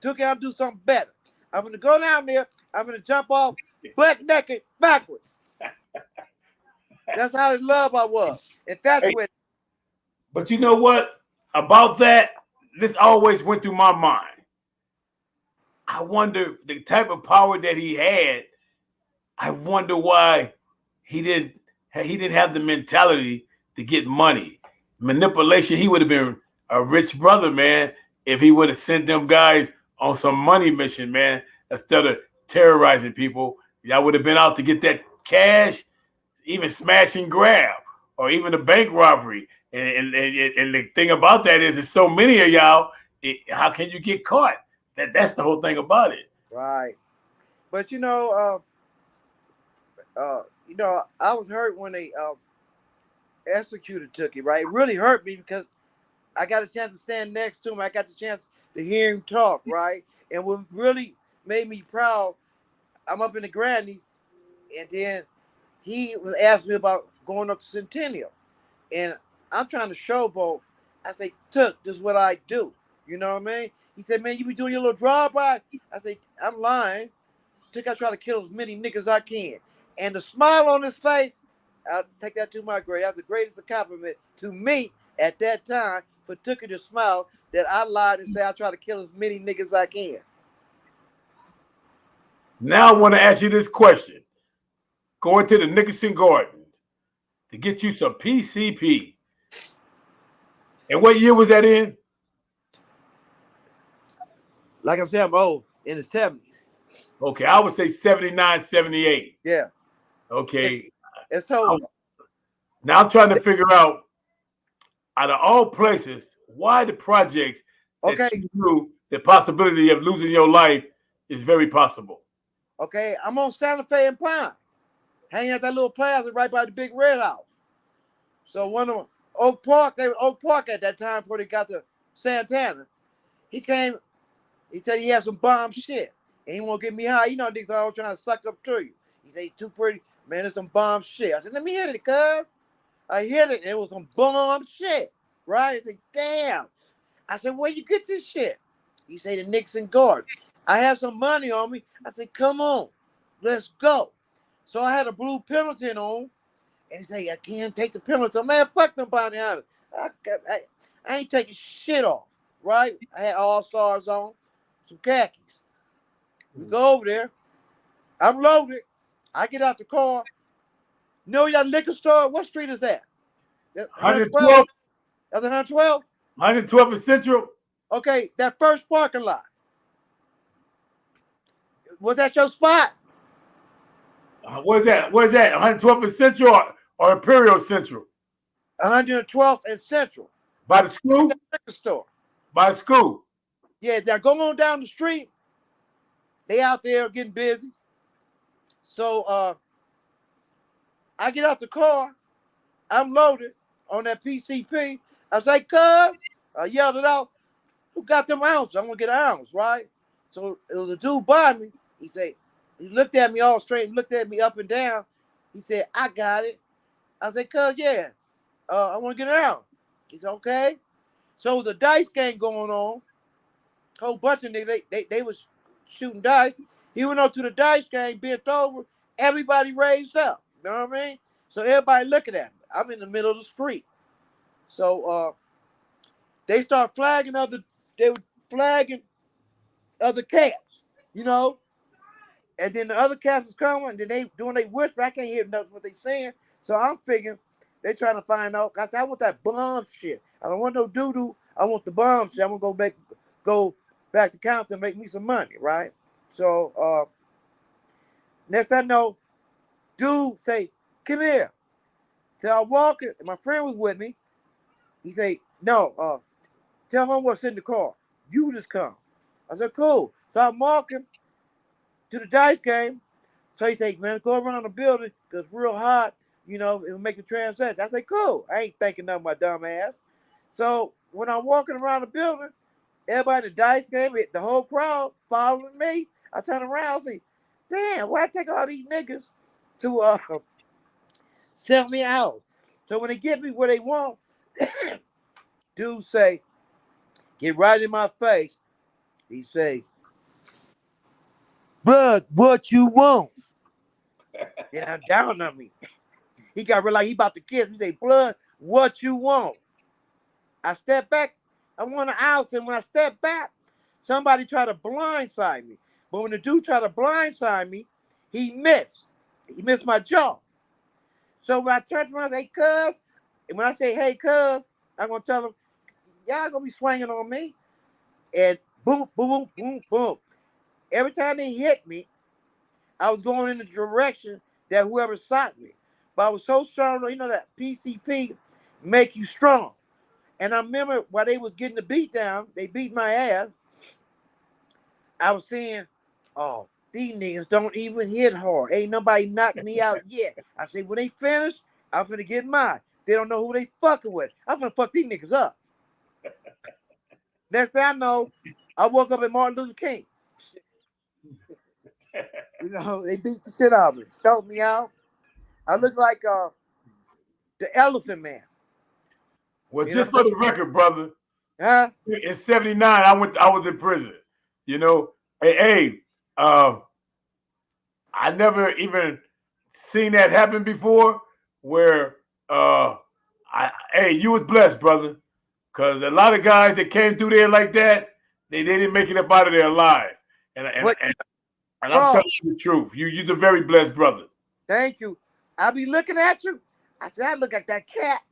Tookie, I'll do something better. I'm going to go down there. I'm going to jump off butt naked backwards. That's how in love I was. Infatuated. But you know what? About that, this always went through my mind. I wonder the type of power that he had. I wonder why he didn't have the mentality to get money. Manipulation, he would have been a rich brother, man, if he would have sent them guys on some money mission, man, instead of terrorizing people. Y'all would have been out to get that cash, even smash and grab, or even a bank robbery. And the thing about that is, there's so many of y'all. How can you get caught? That's the whole thing about it. Right. But I was hurt when they executed Tookie, right? It really hurt me because I got a chance to stand next to him. I got the chance to hear him talk, right? And what really made me proud, I'm up in the Grandies, and then he was asking me about going up to Centennial. And I'm trying to showboat. I say, Took, this is what I do. You know what I mean? He said, man, you be doing your little drive-by? I say, I'm lying. Took, I try to kill as many niggas as I can. And the smile on his face, I'll take that to my grave. That's the greatest compliment to me at that time for Tookie to smile that I lied and say I try to kill as many niggas as I can. Now I want to ask you this question. Going to the Nickerson Garden to get you some PCP. And what year was that in? Like I said, I'm old, in the 70s. Okay, I would say 79, 78. Yeah. Okay. And so now I'm trying to figure out of all places, why the projects that you knew the possibility of losing your life is very possible. Okay, I'm on Santa Fe and Pine, hanging at that little plaza right by the big red house. So one of them, Oak Park, they were Oak Park at that time before they got to Santana. He came, he said he had some bomb shit. And he won't get me high. You know, niggas always trying to suck up to you. He said, too pretty, man, there's some bomb shit. I said, let me hit it, cuz. I hit it, and it was some bomb shit. Right? I said, damn. I said, where you get this shit? He said, the Nixon Garden. I have some money on me. I said, come on, let's go. So I had a blue Pendleton on, and he said, I can't take the Pendleton. Man, fuck them bounty hunters. I ain't taking shit off, right? I had All-Stars on, some khakis. We go over there. I'm loaded. I get out the car. You know your liquor store? What street is that? 112. That's 112? 112 is Central. Okay, that first parking lot. Was that your spot? Where's that? 112th and Central or Imperial Central? 112th and Central. By the school? Liquor store. By the school. Yeah, they're going on down the street. They out there getting busy. So I get out the car. I'm loaded on that PCP. I say, cuz, I yelled it out. Who got them ounces? I'm going to get an ounce, right? So it was a dude by me. He looked at me all straight and looked at me up and down. He said, I got it. I said, cuz, yeah, I want to get an ounce. He said, okay. So the dice game going on. Whole bunch of niggas, they was shooting dice. He went up to the dice game, bent over. Everybody raised up. You know what I mean? So everybody looking at me. I'm in the middle of the street. So they start flagging they were flagging other cats, you know. And then the other cats was coming, and then they doing they whisper. I can't hear nothing what they saying. So I'm figuring they trying to find out. I said, I want that bomb shit. I don't want no doo-doo. I want the bomb shit. I'm gonna go back to Compton and make me some money, right? So next I know, dude say, come here. So I walk it, and my friend was with me. He say, no, tell him what's in the car. You just come. I said, cool. So I'm walking to the dice game. So he said, man, go around the building because it's real hot, you know, it'll make the transaction. I said, cool. I ain't thinking nothing my dumb ass. So when I'm walking around the building, everybody in the dice game, the whole crowd following me. I turn around and say, damn, why I take all these niggas to sell me out? So when they get me where they want, dude say, get right in my face. He say, Bud, what you want? And I'm down on me. He got real like he about to kiss me. He say, Blood, what you want? I step back. I want an out. And when I step back, somebody tried to blindside me. But when the dude tried to blindside me, he missed. He missed my jaw. So when I turned around, I say, cuz. And when I say, hey, cuz, I'm going to tell him, y'all going to be swinging on me. And boom, boom, boom, boom, boom. Every time they hit me, I was going in the direction that whoever shot me. But I was so strong, you know that PCP make you strong. And I remember while they was getting the beat down, they beat my ass. I was saying, oh, these niggas don't even hit hard. Ain't nobody knocked me out yet. I said, when they finish, I'm finna get mine. They don't know who they fucking with. I'm finna fuck these niggas up. Next thing I know, I woke up at Martin Luther King. You know, they beat the shit out of me, stoked me out. I look like the Elephant Man. Well, You just know, for the record, brother, huh? in '79, I was in prison. You know, hey, I never even seen that happen before. Where hey, you was blessed, brother, because a lot of guys that came through there like that, they didn't make it up out of there alive. And I'm Bro, telling you the truth. You're the very blessed brother. thank you. I be looking at you. I said, I look at that cat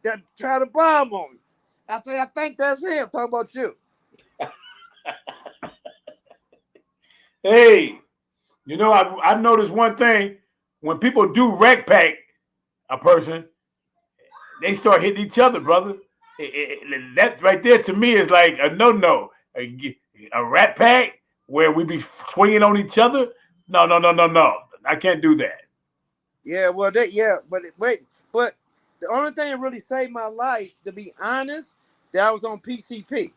that tried to bomb on me. I said, I think that's him. Talking about you. Hey, you know, I noticed one thing. When people do rack pack a person, they start hitting each other, brother. That right there to me is like a no-no. A rat pack where we be swinging on each other. No, no, no, no, no. I can't do that. Yeah, well, but the only thing that really saved my life, to be honest, that I was on PCP.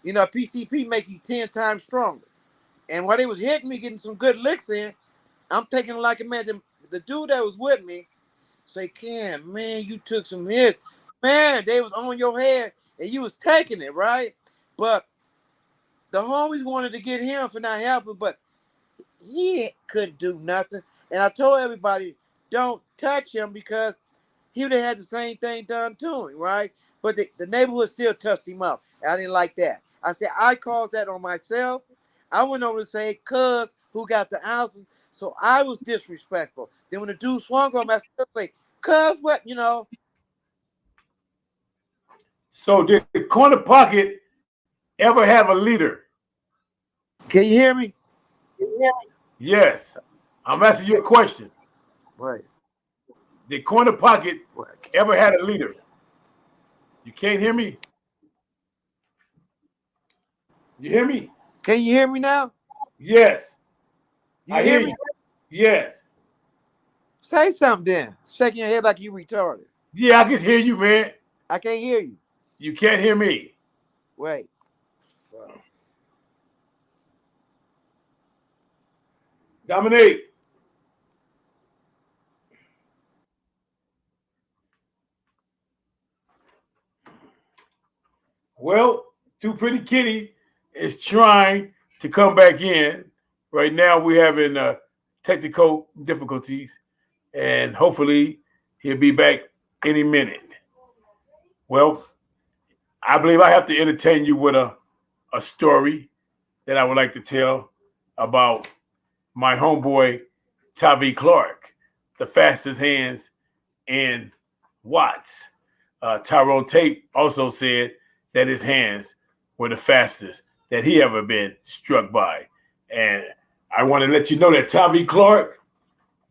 You know, PCP make you 10 times stronger. And while they was hitting me, getting some good licks in, I'm taking it like a man. The dude that was with me say, Cam, man, you took some hits. Man, they was on your head and you was taking it, right? But the homies wanted to get him for not helping, but he couldn't do nothing. And I told everybody, don't touch him because he would have had the same thing done to him, right? But the neighborhood still touched him up. I didn't like that. I said, I caused that on myself. I went over to say, cuz, who got the ounces? So I was disrespectful. Then when the dude swung on me, I still say, cuz, what, you know? So did the Corner Pocket ever have a leader? Can you hear me? Yes. I'm asking you a question. Right. Did Corner Pocket Right. ever had a leader? You can't hear me? You hear me? Can you hear me now? Yes. You I hear hear me? you. Yes. Say something then. Shaking your head like you retarded. Yeah, I can hear you, man. I can't hear you. You can't hear me. Wait. Dominique. Well, Too Pretty Kitty is trying to come back in. Right now, we're having technical difficulties, and hopefully, he'll be back any minute. Well, I believe I have to entertain you with a story that I would like to tell about my homeboy, Tavi Clark, the fastest hands in Watts. Tyrone Tate also said that his hands were the fastest that he ever been struck by. And I want to let you know that Tavi Clark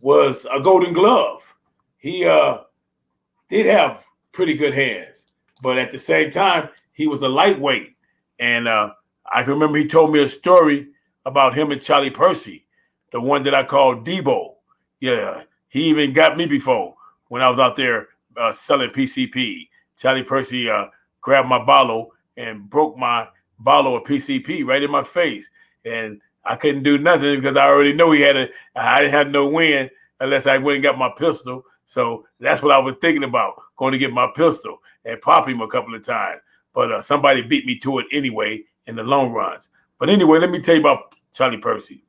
was a Golden Glove. He did have pretty good hands, but at the same time, he was a lightweight. And I can remember he told me a story about him and Charlie Percy, the one that I called Debo. Yeah, he even got me before when I was out there selling PCP. Charlie Percy grabbed my bottle and broke my bottle of PCP right in my face. And I couldn't do nothing because I already know I didn't have no win unless I went and got my pistol. So that's what I was thinking about, going to get my pistol and pop him a couple of times. But somebody beat me to it anyway in the long runs. But anyway, let me tell you about Charlie Percy.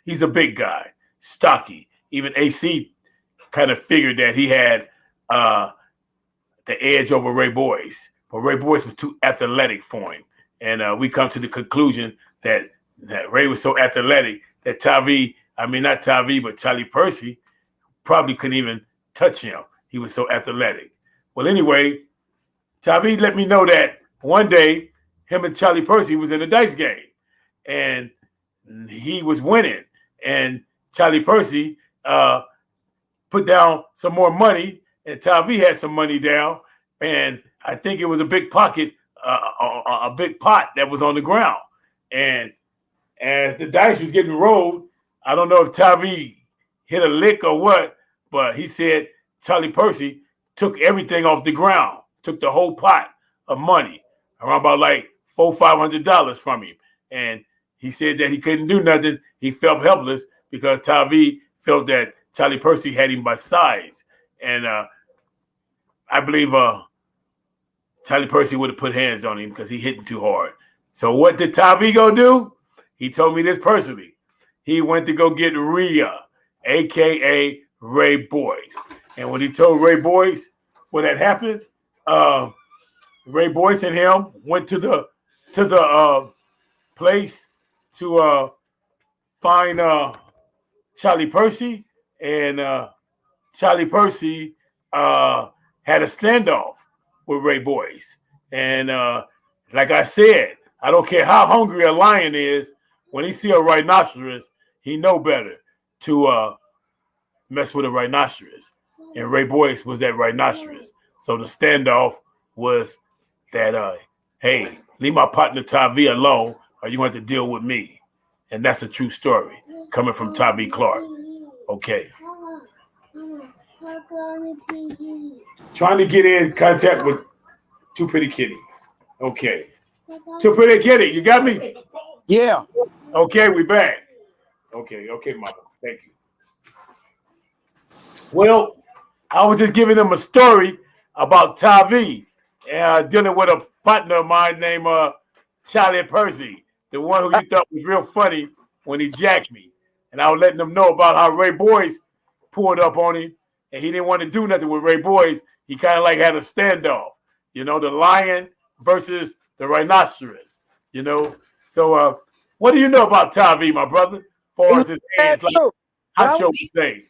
He's a big guy, stocky. Even AC kind of figured that he had the edge over Ray Boyce. But Ray Boyce was too athletic for him. And we come to the conclusion that Ray was so athletic that not Tavi, but Charlie Percy probably couldn't even touch him. He was so athletic. Well, anyway, Tavi let me know that one day him and Charlie Percy was in a dice game. And he was winning. And Charlie Percy put down some more money, and Tavi had some money down. And I think it was a big pocket, a big pot that was on the ground. And as the dice was getting rolled, I don't know if Tavi hit a lick or what, but he said Charlie Percy took everything off the ground, took the whole pot of money, around about like $400-500 from him. And he said that he couldn't do nothing. He felt helpless because Tavi felt that Charlie Percy had him by size. And I believe Charlie Percy would have put hands on him because he hit him too hard. So what did Tavi go do? He told me this personally. He went to go get Rhea, a.k.a. Ray Boyce. And when he told Ray Boyce what had happened, Ray Boyce and him went to the place to find Charlie Percy, and Charlie Percy had a standoff with Ray Boyce. And like I said, I don't care how hungry a lion is, when he see a rhinoceros, he know better to mess with a rhinoceros. And Ray Boyce was that rhinoceros. So the standoff was that, hey, leave my partner Tavi alone, or you want to deal with me. And that's a true story coming from Tavi Clark. Okay. Trying to get in contact with Too Pretty Kitty. Okay. Too Pretty Kitty, you got me? Yeah. Okay, we back. Okay, Michael. Thank you. Well, I was just giving them a story about Tavi dealing with a partner of mine named Charlie Percy, the one who you thought was real funny when he jacked me. And I was letting them know about how Ray Boyce pulled up on him, and he didn't want to do nothing with Ray Boyce. He kind of like had a standoff, the lion versus the rhinoceros, So what do you know about Tavi, my brother? As far as his hands, like Hancho would say.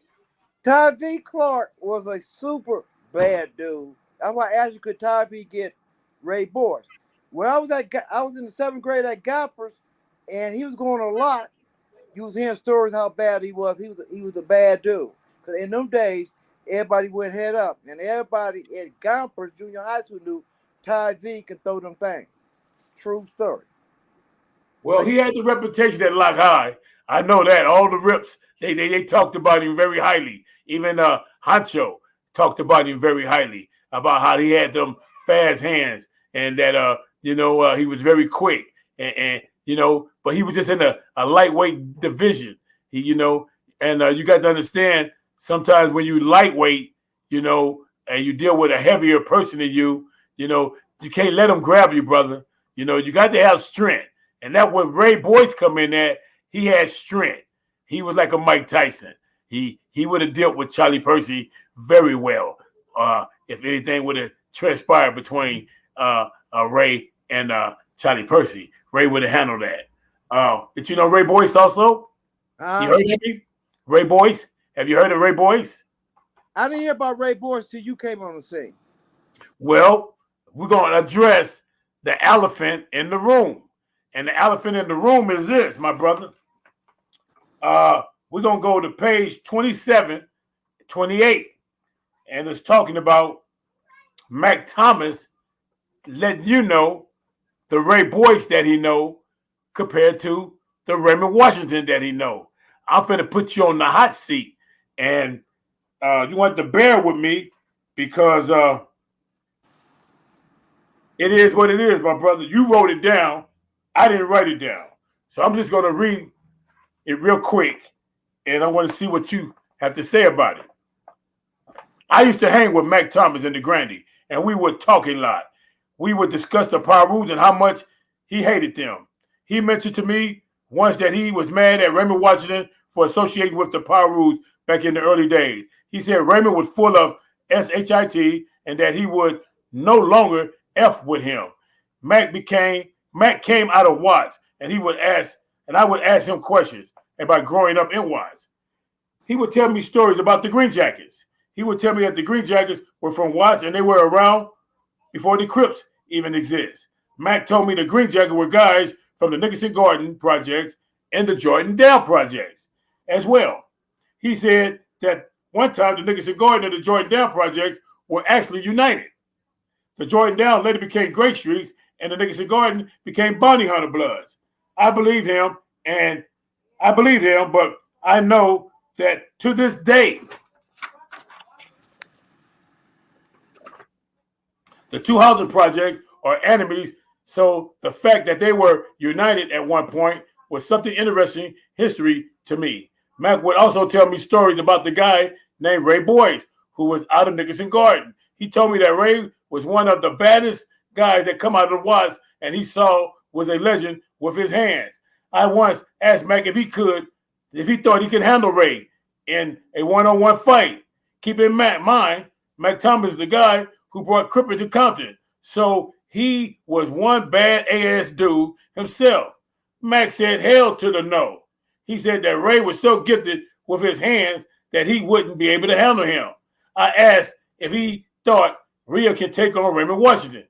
Tavi Clark was a super bad dude. That's why I asked you, could Tavi get Ray Boyce? When I was in the 7th grade at Goppers, and he was going a lot. You was hearing stories how bad he was. He was a bad dude. Because in them days, everybody went head up. And everybody at Gompers Junior High School knew Tavi could throw them things. True story. Well, he had the reputation at Lock High. I know that. All the rips, they talked about him very highly. Even Hancho talked about him very highly, about how he had them fast hands and that, he was very quick. And but he was just in a lightweight division. And you got to understand, sometimes when you lightweight, and you deal with a heavier person than you, You can't let them grab you, brother. You know, you got to have strength. And that when Ray Boyce come in there, he had strength. He was like a Mike Tyson. He would have dealt with Charlie Percy very well if anything would have transpired between Ray and Charlie Percy. Ray would have handled that. Did you know Ray Boyce also? You heard of me? Ray Boyce? Have you heard of Ray Boyce? I didn't hear about Ray Boyce till you came on the scene. Well, we're going to address the elephant in the room. And the elephant in the room is this, my brother. We're going to go to page 27, 28. And it's talking about Mac Thomas letting you know the Ray Boyce that he know compared to the Raymond Washington that he know. I'm finna put you on the hot seat. And you want to bear with me because it is what it is, my brother. You wrote it down. I didn't write it down. So I'm just going to read it real quick, and I want to see what you have to say about it. I used to hang with Mac Thomas and the Grandy, and we would talk a lot. We would discuss the Pirus and how much he hated them. He mentioned to me once that he was mad at Raymond Washington for associating with the Pirus back in the early days. He said Raymond was full of shit and that he would no longer F with him. Mac came out of Watts, and I would ask him questions about growing up in Watts. He would tell me stories about the Green Jackets. He would tell me that the Green Jackets were from Watts and they were around before the Crips even exist. Mac told me the Green Jackets were guys from the Nickerson Garden projects and the Jordan Down projects as well. He said that one time the Nickerson Garden and the Jordan Down projects were actually united. The Jordan Down later became Great Streaks and the Nickerson Garden became Bounty Hunter Bloods. I believe him, but I know that to this day, the two housing projects are enemies, so the fact that they were united at one point was something interesting history to me. Mac would also tell me stories about the guy named Ray Boyce, who was out of Nickerson Garden. He told me that Ray was one of the baddest guys that come out of the Watts, and he saw was a legend with his hands. I once asked Mac if he thought he could handle Ray in a one-on-one fight. Keep in mind, Mac Thomas is the guy who brought Crip to Compton, so he was one bad ass dude himself. Mac said hell to the no. He said that Ray was so gifted with his hands that he wouldn't be able to handle him. I asked if he thought Rhea could take on Raymond Washington,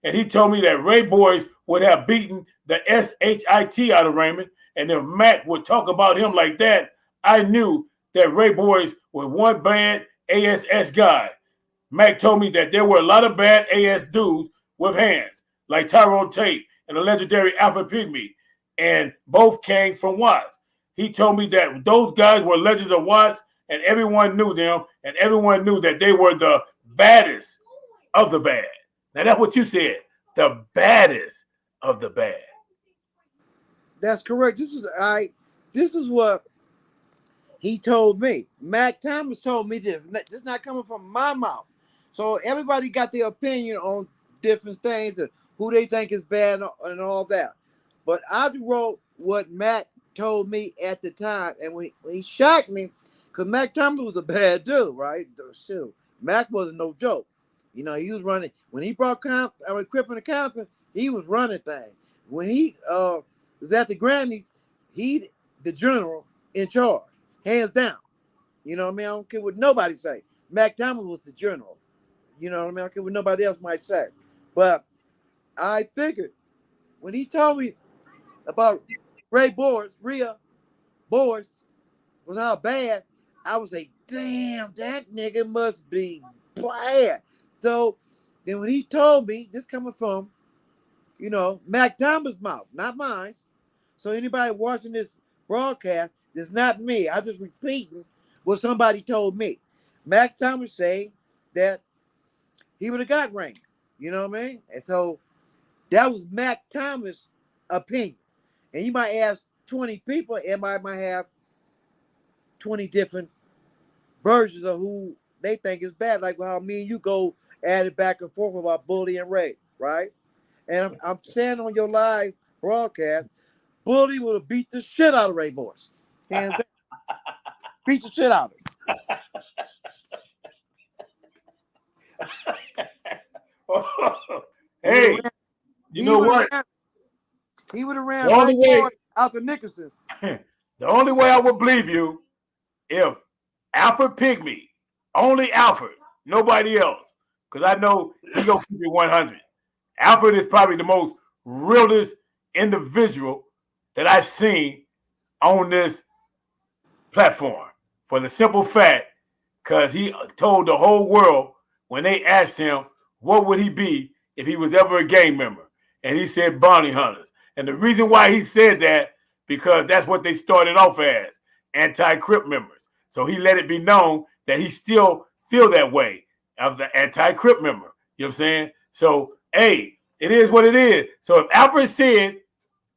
and he told me that Ray Boyce would have beaten the shit out of Raymond, and if Mac would talk about him like that, I knew that Ray Boyce was one bad ass guy. Mac told me that there were a lot of bad ass dudes with hands, like Tyrone Tate and the legendary Alpha Pygmy, and both came from Watts. He told me that those guys were legends of Watts, and everyone knew them, and everyone knew that they were the baddest of the bad. Now that's what you said, the baddest of the bad. That's correct. This is what he told me. Mac Thomas told me this. This is not coming from my mouth. So everybody got their opinion on different things and who they think is bad and all that. But I wrote what Mac told me at the time, and when he shocked me, because Mac Thomas was a bad dude, right? Shoot, Mac wasn't no joke. You know, he was running when he brought Crip into Compton. He was running things. When he was at the Grammys, he the general in charge, hands down. You know what I mean? I don't care what nobody say. Mac Thomas was the general. You know what I mean? I don't care what nobody else might say. But I figured when he told me about Rhea Boyce was how bad, I was like, damn, that nigga must be bad. So then when he told me, this coming from, you know, Mac Thomas' mouth, not mine. So anybody watching this broadcast, it's not me. I just repeating what somebody told me. Mac Thomas say that he would have got Raymond. You know what I mean? And so that was Mac Thomas' opinion. And you might ask 20 people, everybody might have 20 different versions of who they think is bad. Like how me and you go at it back and forth about Bully and Ray. right? And I'm saying on your live broadcast, Bully would have beat the shit out of Ray Boyce. Hands down. Beat the shit out of him. Hey, you know what? He would have ran The only Ray way, Boyce out the Nickersons. the only way I would believe you if Alfred picked me, only Alfred, nobody else, because I know he gonna keep it 100. Alfred is probably the most realest individual that I've seen on this platform for the simple fact because he told the whole world when they asked him what would he be if he was ever a gang member, and he said bounty hunters. And the reason why he said that because that's what they started off as, anti-Crip members. So he let it be known that he still feel that way of the anti-Crip member. You know what I'm saying? So hey, it is what it is. So if Alfred said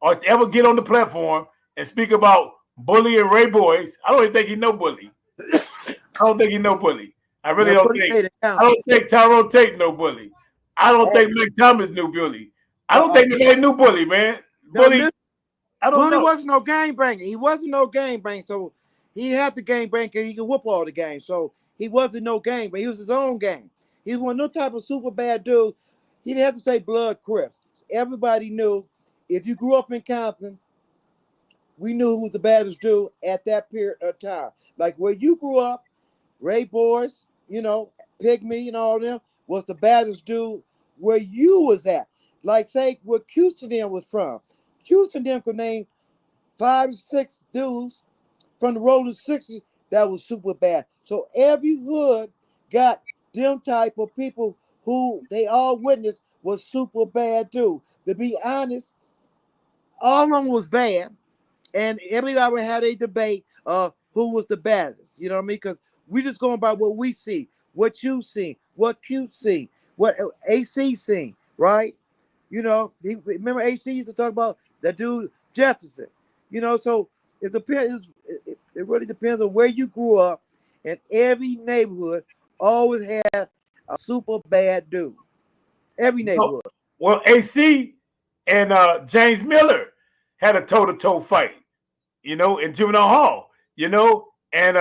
or ever get on the platform and speak about Bully and Ray Boyce, I don't even think he know Bully. I don't think he know Bully. I really don't think. I don't think Tyrone Tate know Bully. I don't think Mike Thomas knew Bully. I don't think nobody knew Bully, man. Bully, I don't Bully know. wasn't no gang banger. He wasn't no gang banger, so he didn't have to gang bang because he could whoop all the games. So he wasn't no gang, but he was his own gang. He was one of no type of super bad dude. He didn't have to say blood Crips. Everybody knew if you grew up in Compton, we knew who was the baddest dude at that period of time. Like where you grew up, Ray Boyce, Pygmy and all them was the baddest dude where you was at. Like say where Houston them was from. Houston them could name 5 or 6 dudes from the Rolling 60s that was super bad. So every hood got them type of people who they all witnessed was super bad dude. To be honest, all of them was bad. And everybody had a debate of who was the baddest. You know what I mean? Because we just going by what we see, what you see, what Cute see, what AC seen, right? Remember AC used to talk about that dude Jefferson. So it depends. It really depends on where you grew up, and every neighborhood always had a super bad dude. Every neighborhood. Well, AC and James Miller had a toe-to-toe fight, in Juvenile Hall, and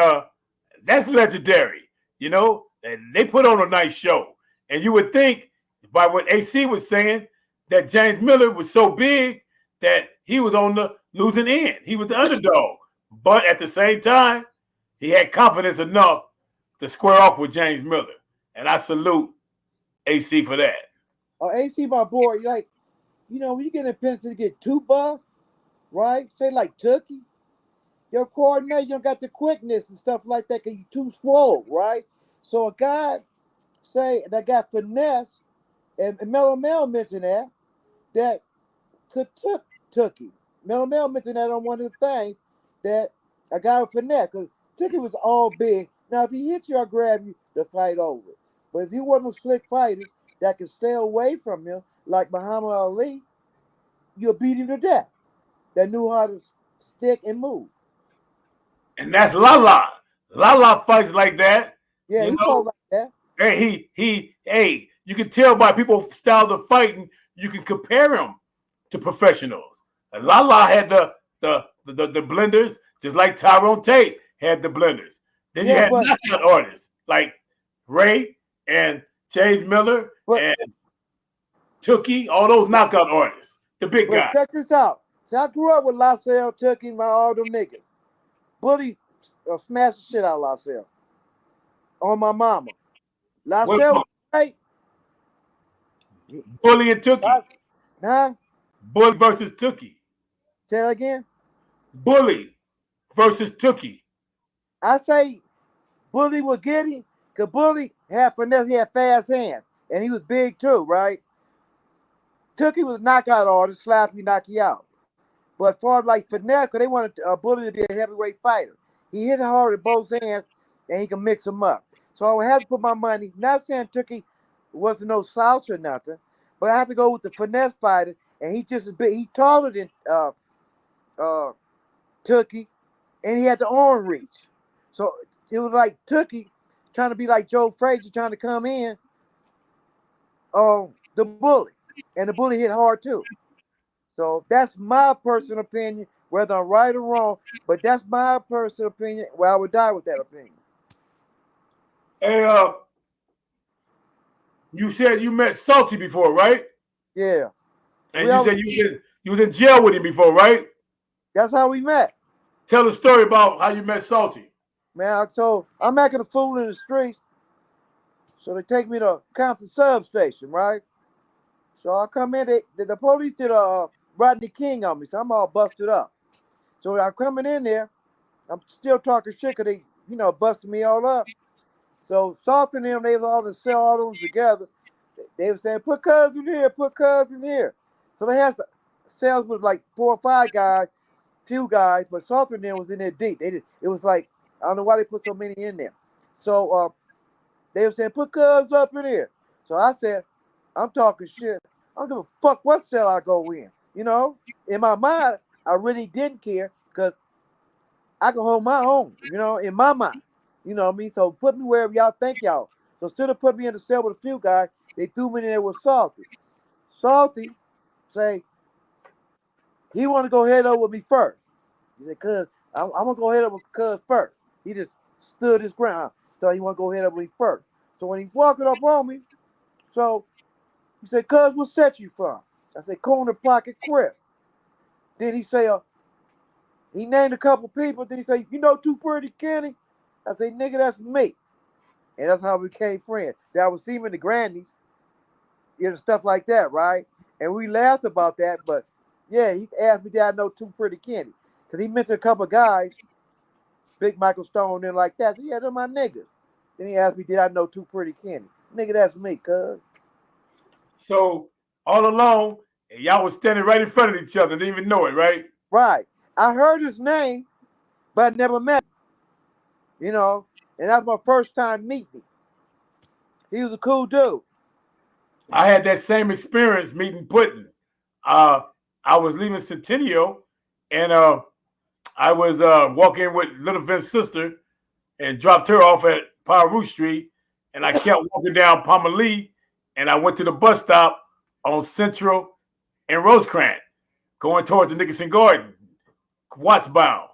that's legendary, and they put on a nice show. And you would think by what AC was saying that James Miller was so big that he was on the losing end. He was the underdog. But at the same time, he had confidence enough to square off with James Miller. And I salute AC for that. AC, my boy, when you get a penalty to get too buff, right? Say like Tookie, your coordination don't got the quickness and stuff like that because you're too swole, right? So a guy, say, that got finesse, and Mellow Mel mentioned that could Tookie. Mellow Mel mentioned that on one of the things that a guy with finesse, because Tookie was all big. Now, if he hit you or grab you, the fight over. But if he wasn't a slick fighter that could stay away from him, like Muhammad Ali, you'll beat him to death. That knew how to stick and move. And that's Lala. Lala fights like that. Yeah, he fought like that. And hey, you can tell by people's style of fighting, you can compare him to professionals. And Lala had the blenders, just like Tyrone Tate had the blenders. Then you had knockout artists like Ray and James Miller and Tookie, all those knockout artists, the big guy. Check this out. So I grew up with Lascelles, Tookie, all them niggas. Bully smashed the shit out of Lascelles. On my mama. Lascelles was right. Bully and Tookie. Huh? Bully versus Tookie. Say that again? Bully versus Tookie. I say Bully was getting, because Bully had finesse, he had fast hands, and he was big too, right? Tookie was a knockout artist, slap you, knock you out. But as far as like finesse, because they wanted Bully to be a heavyweight fighter. He hit hard with both hands, and he can mix them up. So I would have to put my money, not saying Tookie wasn't no slouch or nothing, but I have to go with the finesse fighter, and he just a bit, he taller than Tookie, and he had the arm reach. So it was like Tookie trying to be like Joe Frazier trying to come in the Bully. and the bullet hit hard too. So that's my personal opinion, whether I'm right or wrong. But that's my personal opinion. Well, I would die with that opinion. Hey, you said you met Salty before, right? Yeah. And you said you was in jail with him before, right? That's how we met. Tell the story about how you met Salty. Man, so I'm acting a fool in the streets. So they take me to Compton substation, right? So I come in, the police did a Rodney King on me, so I'm all busted up. So I'm coming in there, I'm still talking shit because they, busting me all up. So Soft and them, they was all to sell all those together. They were saying, put cuz in here, put cuz in here. So they had sales with like 4 or 5 guys, few guys, but Soft and them was in there deep. It was like, I don't know why they put so many in there. So they were saying, put cuz up in here. So I said, I'm talking shit. I don't give a fuck what cell I go in. In my mind, I really didn't care because I can hold my own, in my mind. You know what I mean? So put me wherever y'all think y'all. So instead of putting me in the cell with a few guys, they threw me in there with Salty. Salty say, he want to go head up with me first. He said, cuz, I'm going to go head up with cuz first. He just stood his ground. So he want to go head up with me first. So when he walking up on me, so he said, cuz, what set you from? I said, Corner Poccet Crip. Then he say, he named a couple people. Then he say, you know Too Pretty Kenny? I say, nigga, that's me. And that's how we became friends. That I would see him in the Grannies, stuff like that, right? And we laughed about that, but yeah, he asked me, did I know Too Pretty Kenny? Because he mentioned a couple guys, Big Michael Stone and like that. So yeah, they're my niggas. Then he asked me, did I know Too Pretty Kenny? Nigga, that's me, cuz. So all along, y'all was standing right in front of each other, didn't even know it, right? Right. I heard his name, but I never met him, and that was my first time meeting him. He was a cool dude. I had that same experience meeting Putin. I was leaving Centennial, and I was walking with Little Vince's sister and dropped her off at Paru Street, and I kept walking down Pomalee, and I went to the bus stop on Central and Rosecrans, going towards the Nickerson Garden, Watts bound.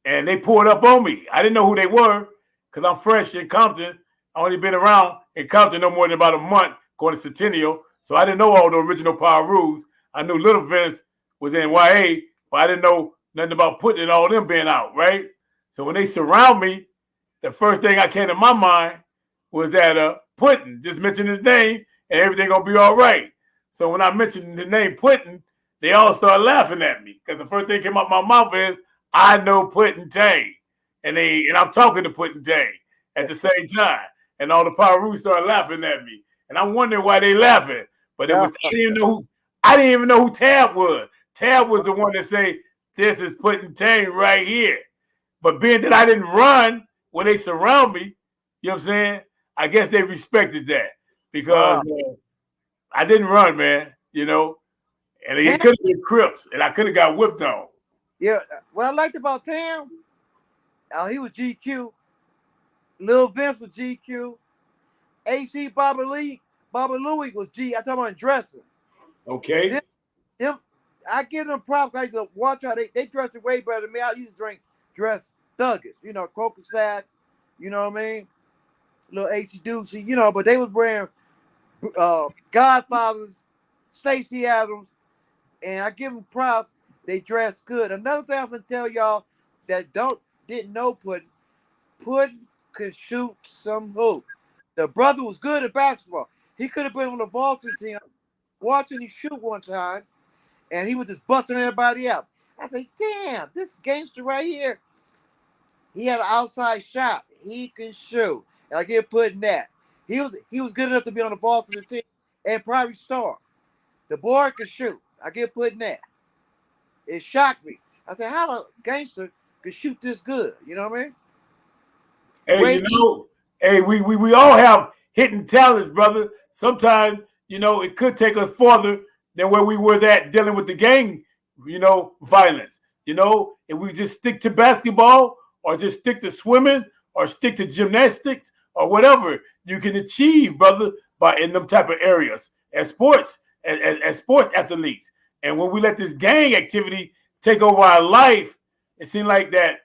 And they pulled up on me. I didn't know who they were because I'm fresh in Compton. I only been around in Compton no more than about a month going to Centennial. So I didn't know all the original Parus. I knew Little Vince was in YA, but I didn't know nothing about Putin and all them being out, right? So when they surround me, the first thing I came to my mind was that Putin, just mention his name and everything gonna be all right. So when I mentioned the name Putin, they all started laughing at me because the first thing came out my mouth is, I know Putin Tang. And I'm talking to Putin Tang at the same time. And all the Parus started laughing at me. And I'm wondering why they laughing. But I didn't even know who Tab was. Tab was the one that say, this is Putin Tang right here. But being that I didn't run when they surround me, you know what I'm saying? I guess they respected that because I didn't run, man, and it could have been Crips, and I could have got whipped on. Yeah, what I liked about Tam, he was GQ. Lil Vince was GQ. AC Bobby Louie was G. I'm talking about dressing. Okay. Them, I give them props. I used to watch how they dressed way better than me. I used to dress thuggish, Coca Sacks, you know what I mean? Little AC Doozy, but they was wearing Godfathers, Stacey Adams, and I give them props. They dressed good. Another thing I'm gonna tell y'all that didn't know Puddin could shoot some hoop. The brother was good at basketball. He could have been on the varsity team. Watching him shoot one time, and he was just busting everybody up. I say, damn, this gangster right here. He had an outside shot. He can shoot, and I give Puddin that. He was good enough to be on the varsity team and probably start. The boy could shoot. I give Puddin that. It shocked me. I said, how a gangster could shoot this good? You know what I mean? Hey, we all have hidden talents, brother. Sometimes, it could take us farther than where we were at dealing with the gang, violence. If we just stick to basketball or just stick to swimming or stick to gymnastics or whatever you can achieve, brother, in them type of areas. And sports as sports athletes. And when we let this gang activity take over our life, it seemed like that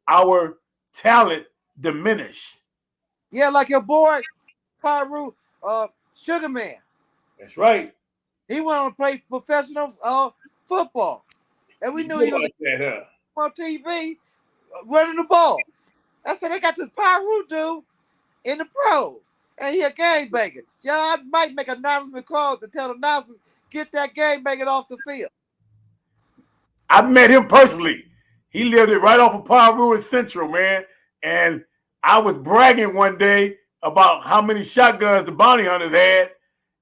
our talent diminished. Yeah, like your boy, Pyru, Sugar Man. That's right. He went on to play professional football. And we You knew know he was about that, huh? on TV running the ball. I said, they got this Pyru dude in the pros. And he a game banger. Yeah, I might make a anonymous call to tell the announcers, get that game banger off the field. I met him personally. He lived it right off of Paru and Central, man. And I was bragging one day about how many shotguns the bounty hunters had,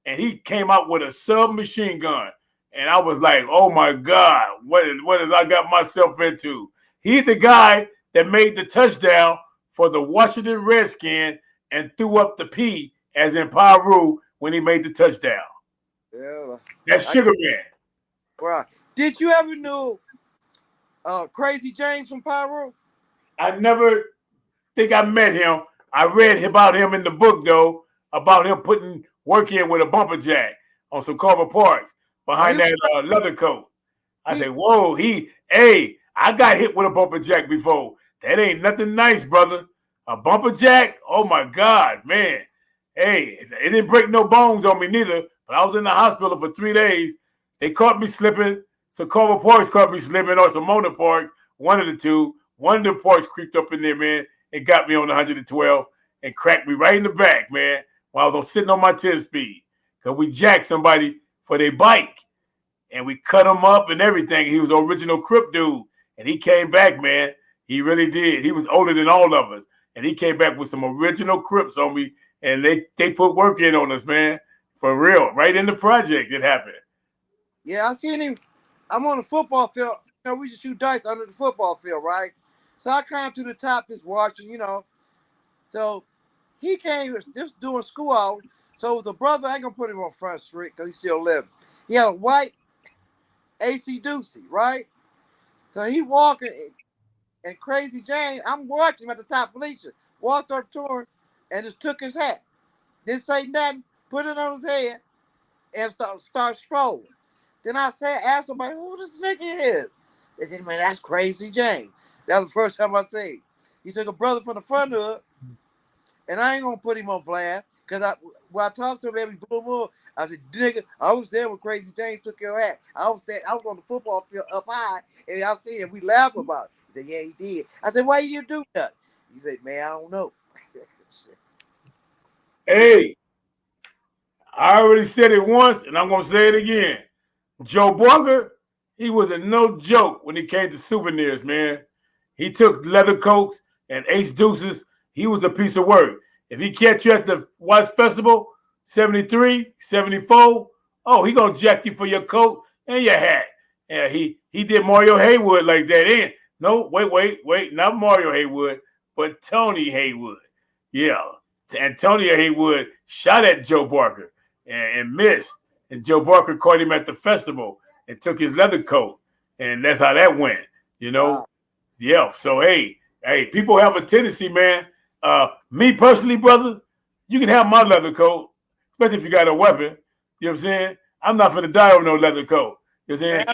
and he came out with a submachine gun. And I was like, oh my God, what did I got myself into? He's the guy that made the touchdown for the Washington Redskins and threw up the P as in Paru when he made the touchdown. Yeah. That's Sugar Man. Right. Did you ever know Crazy James from Pyro? I never think I met him. I read about him in the book, though, about him putting work in with a bumper jack on some Corner Parks behind that leather coat. I said, whoa, I got hit with a bumper jack before. That ain't nothing nice, brother. A bumper jack? Oh, my God, man. Hey, it didn't break no bones on me neither, but I was in the hospital for 3 days. They caught me slipping. Some Corner Parks caught me slipping, or some Mona Parks, one of the two. One of the parks creeped up in there, man, and got me on the 112 and cracked me right in the back, man, while I was sitting on my 10-speed. Because we jacked somebody for their bike, and we cut him up and everything. He was an original Crip dude, and he came back, man. He really did. He was older than all of us, and he came back with some original Crips on me, and they put work in on us, man, for real. Right in the project, it happened. Yeah, I seen him. I'm on the football field. You know, we just shoot dice under the football field, right? So I climbed to the top just watching, you know. So he came just doing school hours. So the brother, I ain't gonna put him on Front Street because he still living. He had a white AC Doocy, right? So he walking and Crazy Jane, I'm watching him at the top bleacher. Walked up to him and just took his hat. Didn't say nothing, put it on his head, and start strolling. Then I asked somebody, who this nigga is? They said, man, that's Crazy Jane. That was the first time I seen him. He took a brother from the front of it, and I ain't gonna put him on blast, because when I talked to him every blue moon, I said, nigga, I was there when Crazy James took your hat. I was there, I was on the football field up high, and I see him, we laugh about it. He said, yeah, he did. I said, why you didn't do that? He said, man, I don't know. Hey, I already said it once, and I'm gonna say it again. Joe Borger, he was a no joke when it came to souvenirs, man. He took leather coats and ace deuces. He was a piece of work. If he catch you at the Watch Festival, 73, 74, oh, he gonna jack you for your coat and your hat. And he did Mario Haywood like that. And no, wait, not Mario Haywood, but Tony Haywood. Yeah. Antonio Haywood shot at Joe Barker and missed. And Joe Barker caught him at the festival and took his leather coat. And that's how that went, you know? Wow. Yeah. So, hey, people have a tendency, man. Me personally, brother, you can have my leather coat, especially if you got a weapon. You know what I'm saying? I'm not finna die with no leather coat. You know what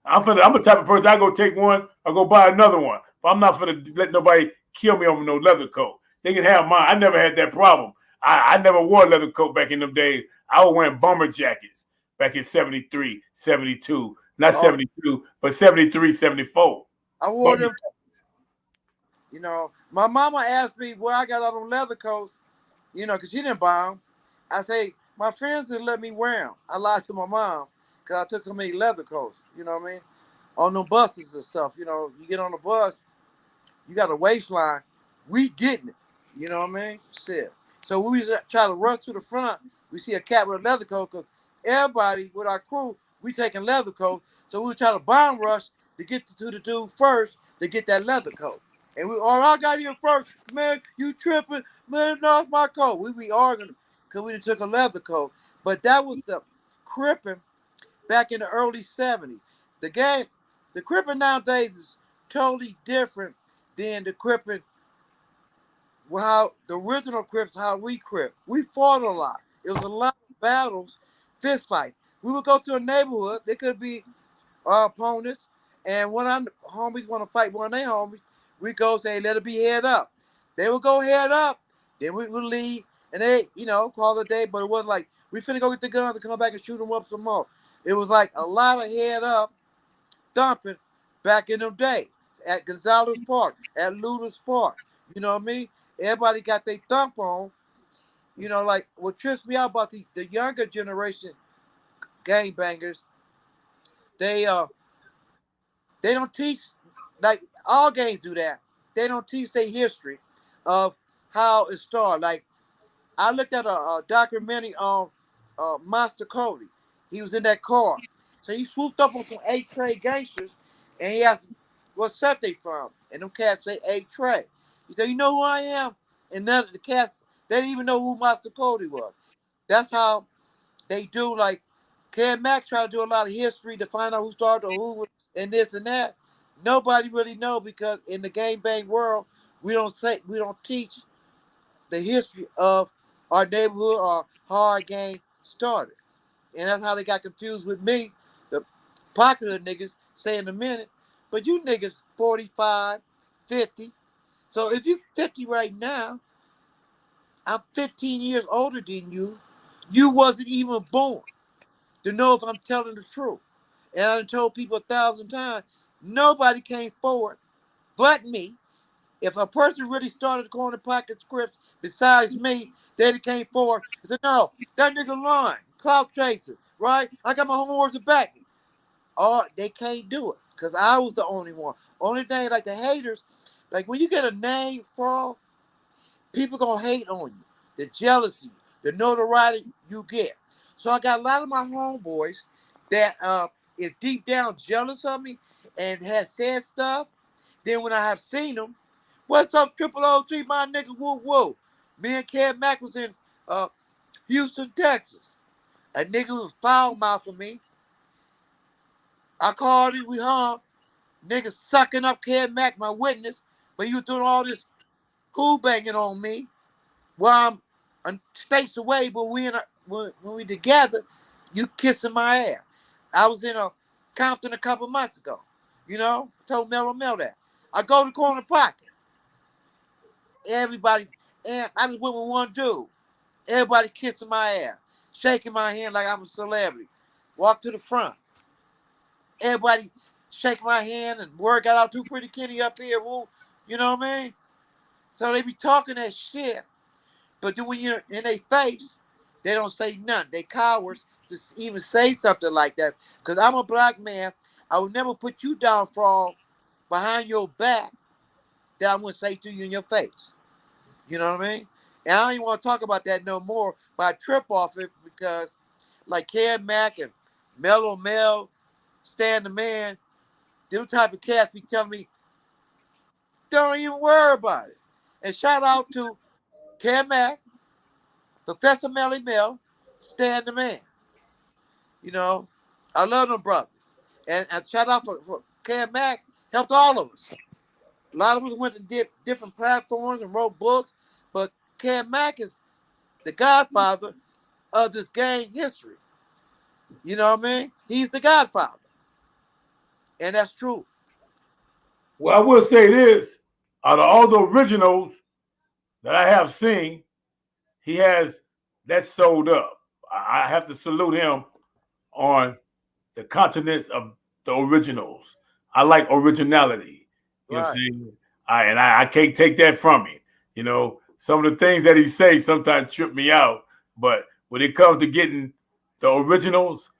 I'm saying? I'm the type of person, I go take one or go buy another one. But I'm not finna let nobody kill me over no leather coat. They can have mine. I never had that problem. I never wore a leather coat back in them days. I was wearing bomber jackets back in 73, 72. Not 72, but 73, 74. I wore them. You know, my mama asked me where I got all them leather coats, you know, because she didn't buy them. I say, my friends didn't let me wear them. I lied to my mom because I took so many leather coats, you know what I mean? On them buses and stuff, you know, you get on the bus, you got a waistline, we getting it, you know what I mean? Shit. So we try to rush to the front, we see a cat with a leather coat because everybody with our crew, we taking leather coat. So we try to bomb rush to get to the dude first to get that leather coat. And I got here first, man, you tripping, man, no, it's my coat. We be arguing because we took a leather coat. But that was the cripping back in the early 70s. The cripping nowadays is totally different than the cripping, how the original Crips, how we crip. We fought a lot. It was a lot of battles, fist fights. We would go to a neighborhood. They could be our opponents, and when our homies want to fight one of their homies, we go say, let it be head up. They would go head up, then we would leave, and they, call it a day. But it wasn't like we finna go get the guns and come back and shoot them up some more. It was like a lot of head up thumping back in them days at Gonzalez Park, at Ludus Park. You know what I mean? Everybody got their thump on. Like what trips me out about the younger generation gangbangers, they they don't teach, like all gangs do that. They don't teach their history of how it started. Like I looked at a documentary on Monster Cody. He was in that car. So he swooped up on some 8 Trey gangsters and he asked what set they from. And them cats say 8 Trey. He said, you know who I am? And none of the cats, they didn't even know who Monster Cody was. That's how they do. Like Ken Mack try to do a lot of history to find out who started or who and this and that. Nobody really know because in the gang bang world, we don't teach the history of our neighborhood or how our gang started. And that's how they got confused with me, the pocket hood niggas, say in a minute. But you niggas 45, 50. So if you 50 right now, I'm 15 years older than you. You wasn't even born to know if I'm telling the truth. And I done told people 1,000 times, nobody came forward but me. If a person really started the Corner Poccet Crip besides me, they came forward and said, no, that nigga lying, clout chaser, right? I got my homeboys to back me. Oh, they can't do it because I was the only one. Only thing, like the haters, like when you get a name, for people gonna hate on you. The jealousy, the notoriety you get. So I got a lot of my homeboys that is deep down jealous of me and has said stuff. Then when I have seen them, what's up, Triple OG, my nigga, woo woo. Me and Kev Mack was in Houston, Texas. A nigga was foul mouthing me. I called him, we hung. Nigga sucking up Kev Mack, my witness, but you doing all this who banging on me while I'm states away, but when we together, you kissing my ass. I was in a Compton a couple months ago. Told Mellow Mel that. I go to Corner Pocket. Everybody, and I just went with one dude. Everybody kissing my ass, shaking my hand like I'm a celebrity. Walk to the front. Everybody shake my hand and word got out to Pretty Kitty up here. Well, you know what I mean? So they be talking that shit. But then when you're in their face, they don't say nothing. They cowards to even say something like that. Because I'm a black man. I would never put you down for all behind your back that I'm going to say to you in your face. You know what I mean? And I don't even want to talk about that no more, but I trip off it because like Kev Mack and Mellow Mel, Stan the Man, them type of cats be telling me, don't even worry about it. And shout out to Kev Mack, Professor Melly Mel, Stan the Man. I love them brothers. And shout out for Kev Mack, helped all of us. A lot of us went to different platforms and wrote books, but Kev Mack is the godfather of this gang history. You know what I mean? He's the godfather. And that's true. Well, I will say this: out of all the originals that I have seen, he has that sold up. I have to salute him on the continents of the originals. I like originality. You know what I'm Right. saying? I can't take that from him. Some of the things that he say sometimes trip me out. But when it comes to getting the originals,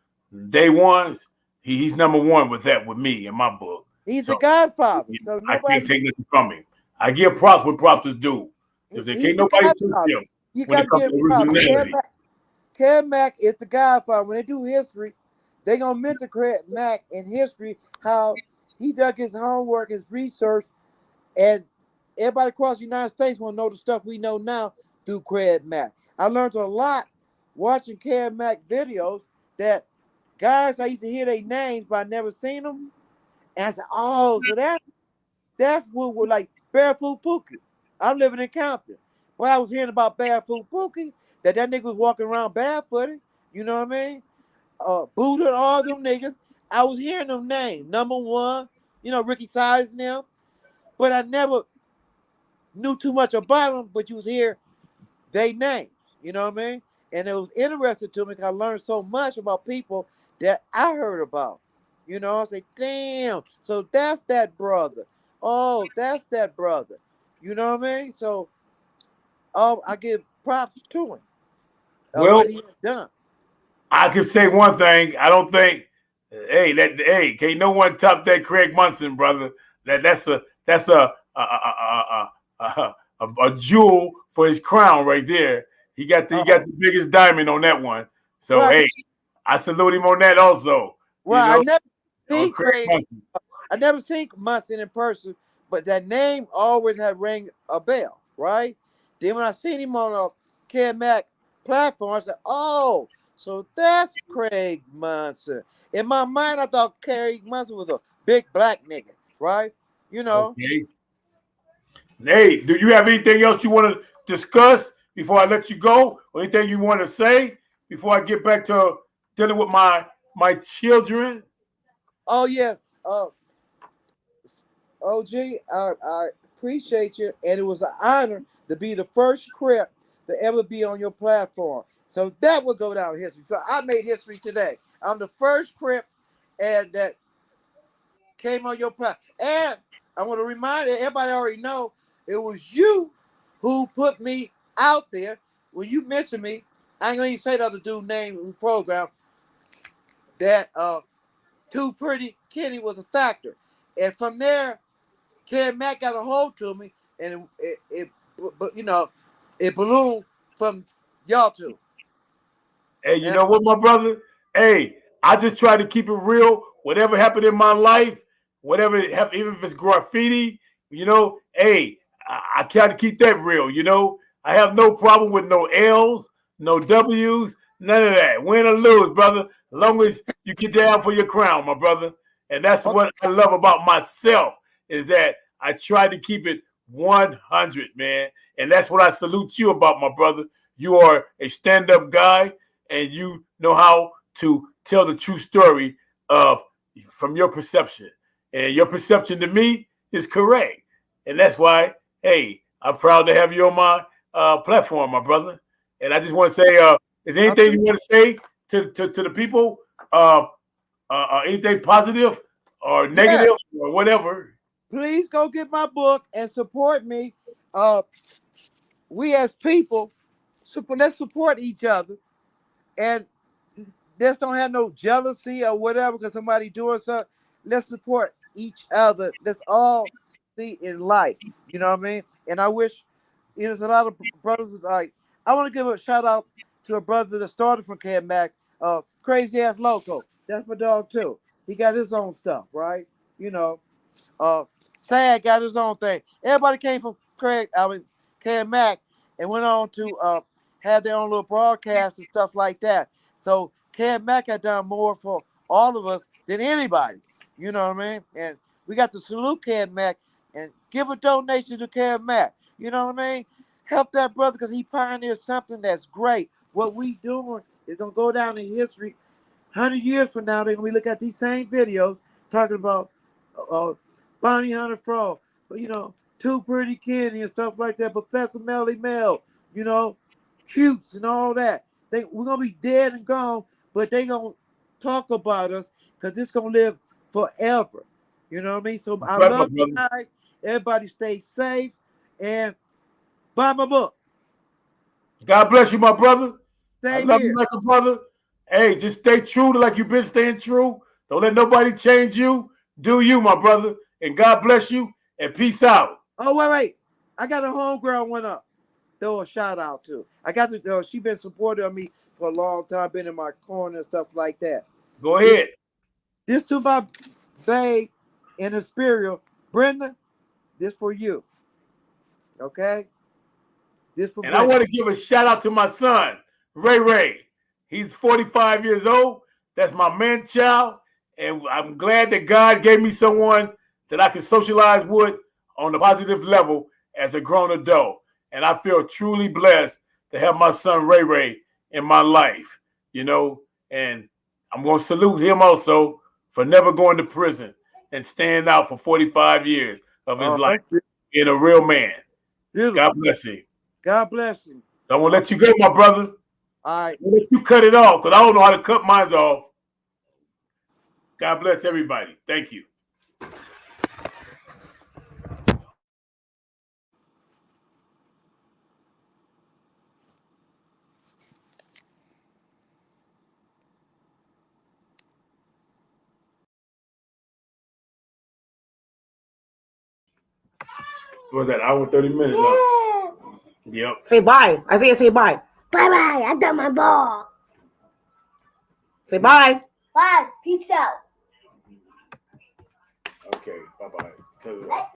day ones, he's number one with that with me in my book. He's the So godfather. So I can't nobody, take nothing from him. I give props when props is due. If there he's can't the nobody touch godfather. him You when got it to comes give to props. originality. Kev Mack is the godfather. When they do history, they going to mention Kev Mack in history, how he dug his homework, his research, and everybody across the United States want to know the stuff we know now through Kev Mack. I learned a lot watching Kev Mack videos that guys I used to hear their names, but I never seen them. And I said, oh, so that's what we're like Barefoot Pookie. I'm living in Compton. When I was hearing about Barefoot Pookie, that nigga was walking around barefooted, you know what I mean? Buddha, all them niggas. I was hearing them names. Number one, Ricky Size now, but I never knew too much about them. But you was hear they names. You know what I mean? And it was interesting to me because I learned so much about people that I heard about. I say, damn. So that's that brother. Oh, that's that brother. You know what I mean? So, I give props to him. Well, What he done. I can say one thing. I don't think, can't no one top that Craig Munson, brother. That's a jewel for his crown right there. He got the biggest diamond on that one. So Right. hey, I salute him on that also. Well, I never on seen Craig Craig. Munson. I never seen Munson in person, but that name always had rang a bell, right? Then when I seen him on a Mac platform, I said, "Oh, so that's Craig Munson." In my mind, I thought Craig Munson was a big black nigga, right? Okay. Hey, do you have anything else you want to discuss before I let you go? Or anything you want to say before I get back to dealing with my children? Oh yeah, OG, I appreciate you, and it was an honor to be the first Crip to ever be on your platform. So that would go down in history. So I made history today. I'm the first Crip, and that came on your platform. And I want to remind everybody already know it was you who put me out there. When you mentioned me, I ain't gonna even say the other dude's name who programmed that. Too Pretty Kenny was a factor, and from there. Ken Mack got a hold to me, and it ballooned from y'all two. Hey, you know what, my brother? Hey, I just try to keep it real. Whatever happened in my life, whatever it happened, even if it's graffiti, hey, I try to keep that real. I have no problem with no L's, no W's, none of that. Win or lose, brother, as long as you get down for your crown, my brother. And that's what I love about myself is that I try to keep it 100, man. And that's what I salute you about, my brother. You are a stand-up guy, and you know how to tell the true story from your perception. And your perception to me is correct. And that's why, hey, I'm proud to have you on my platform, my brother. And I just want to say, is there anything you want to say to the people? Anything positive or negative or whatever? Please go get my book and support me. We as people, let's support each other, and let's don't have no jealousy or whatever because somebody doing something. Let's support each other. Let's all see in life. You know what I mean? And I wish there's a lot of brothers like I want to give a shout out to a brother that started from Cam Mac, Crazy Ass Loco. That's my dog too. He got his own stuff, right? Sad got his own thing. Everybody came from Cam Mac and went on to have their own little broadcasts and stuff like that. So Cam Mac had done more for all of us than anybody. You know what I mean? And we got to salute Cam Mac and give a donation to Cam Mac. You know what I mean? Help that brother because he pioneered something that's great. What we doing is going to go down in history. 100 years from now, they're going to be looking at these same videos talking about Bonnie Hunter Frog, but Too Pretty Kenny and stuff like that, Professor Melly Mel, Cutes and all that. We're going to be dead and gone, but they going to talk about us because it's going to live forever. You know what I mean? So I love you guys. Everybody stay safe and buy my book. God bless you, my brother. Same I love here. you like a brother. Hey, just stay true to like you've been staying true. Don't let nobody change you. Do you, my brother. And God bless you. And peace out. Oh, wait. I got a homegirl one up. Throw a shout out to. I got to. She been supporting of me for a long time. Been in my corner and stuff like that. Go ahead. This to my babe in the spiritual, Brenda. This for you. Okay. This for. And Brenda. I want to give a shout out to my son, Ray Ray. He's 45 years old. That's my man child. And I'm glad that God gave me someone that I can socialize with on a positive level as a grown adult. And I feel truly blessed to have my son Ray Ray in my life, and I'm going to salute him also for never going to prison and staying out for 45 years of his life, being a real man. Beautiful. God bless him. God bless him. So I'm going to let you go, my brother. All right. I'm going to let you cut it off because I don't know how to cut mine off. God bless everybody. Thank you. What was that, hour 30 minutes? Huh? Yep. Say bye. Isaiah, say bye. Bye-bye. I done my ball. Say bye. Bye. Peace out. Okay. Bye-bye.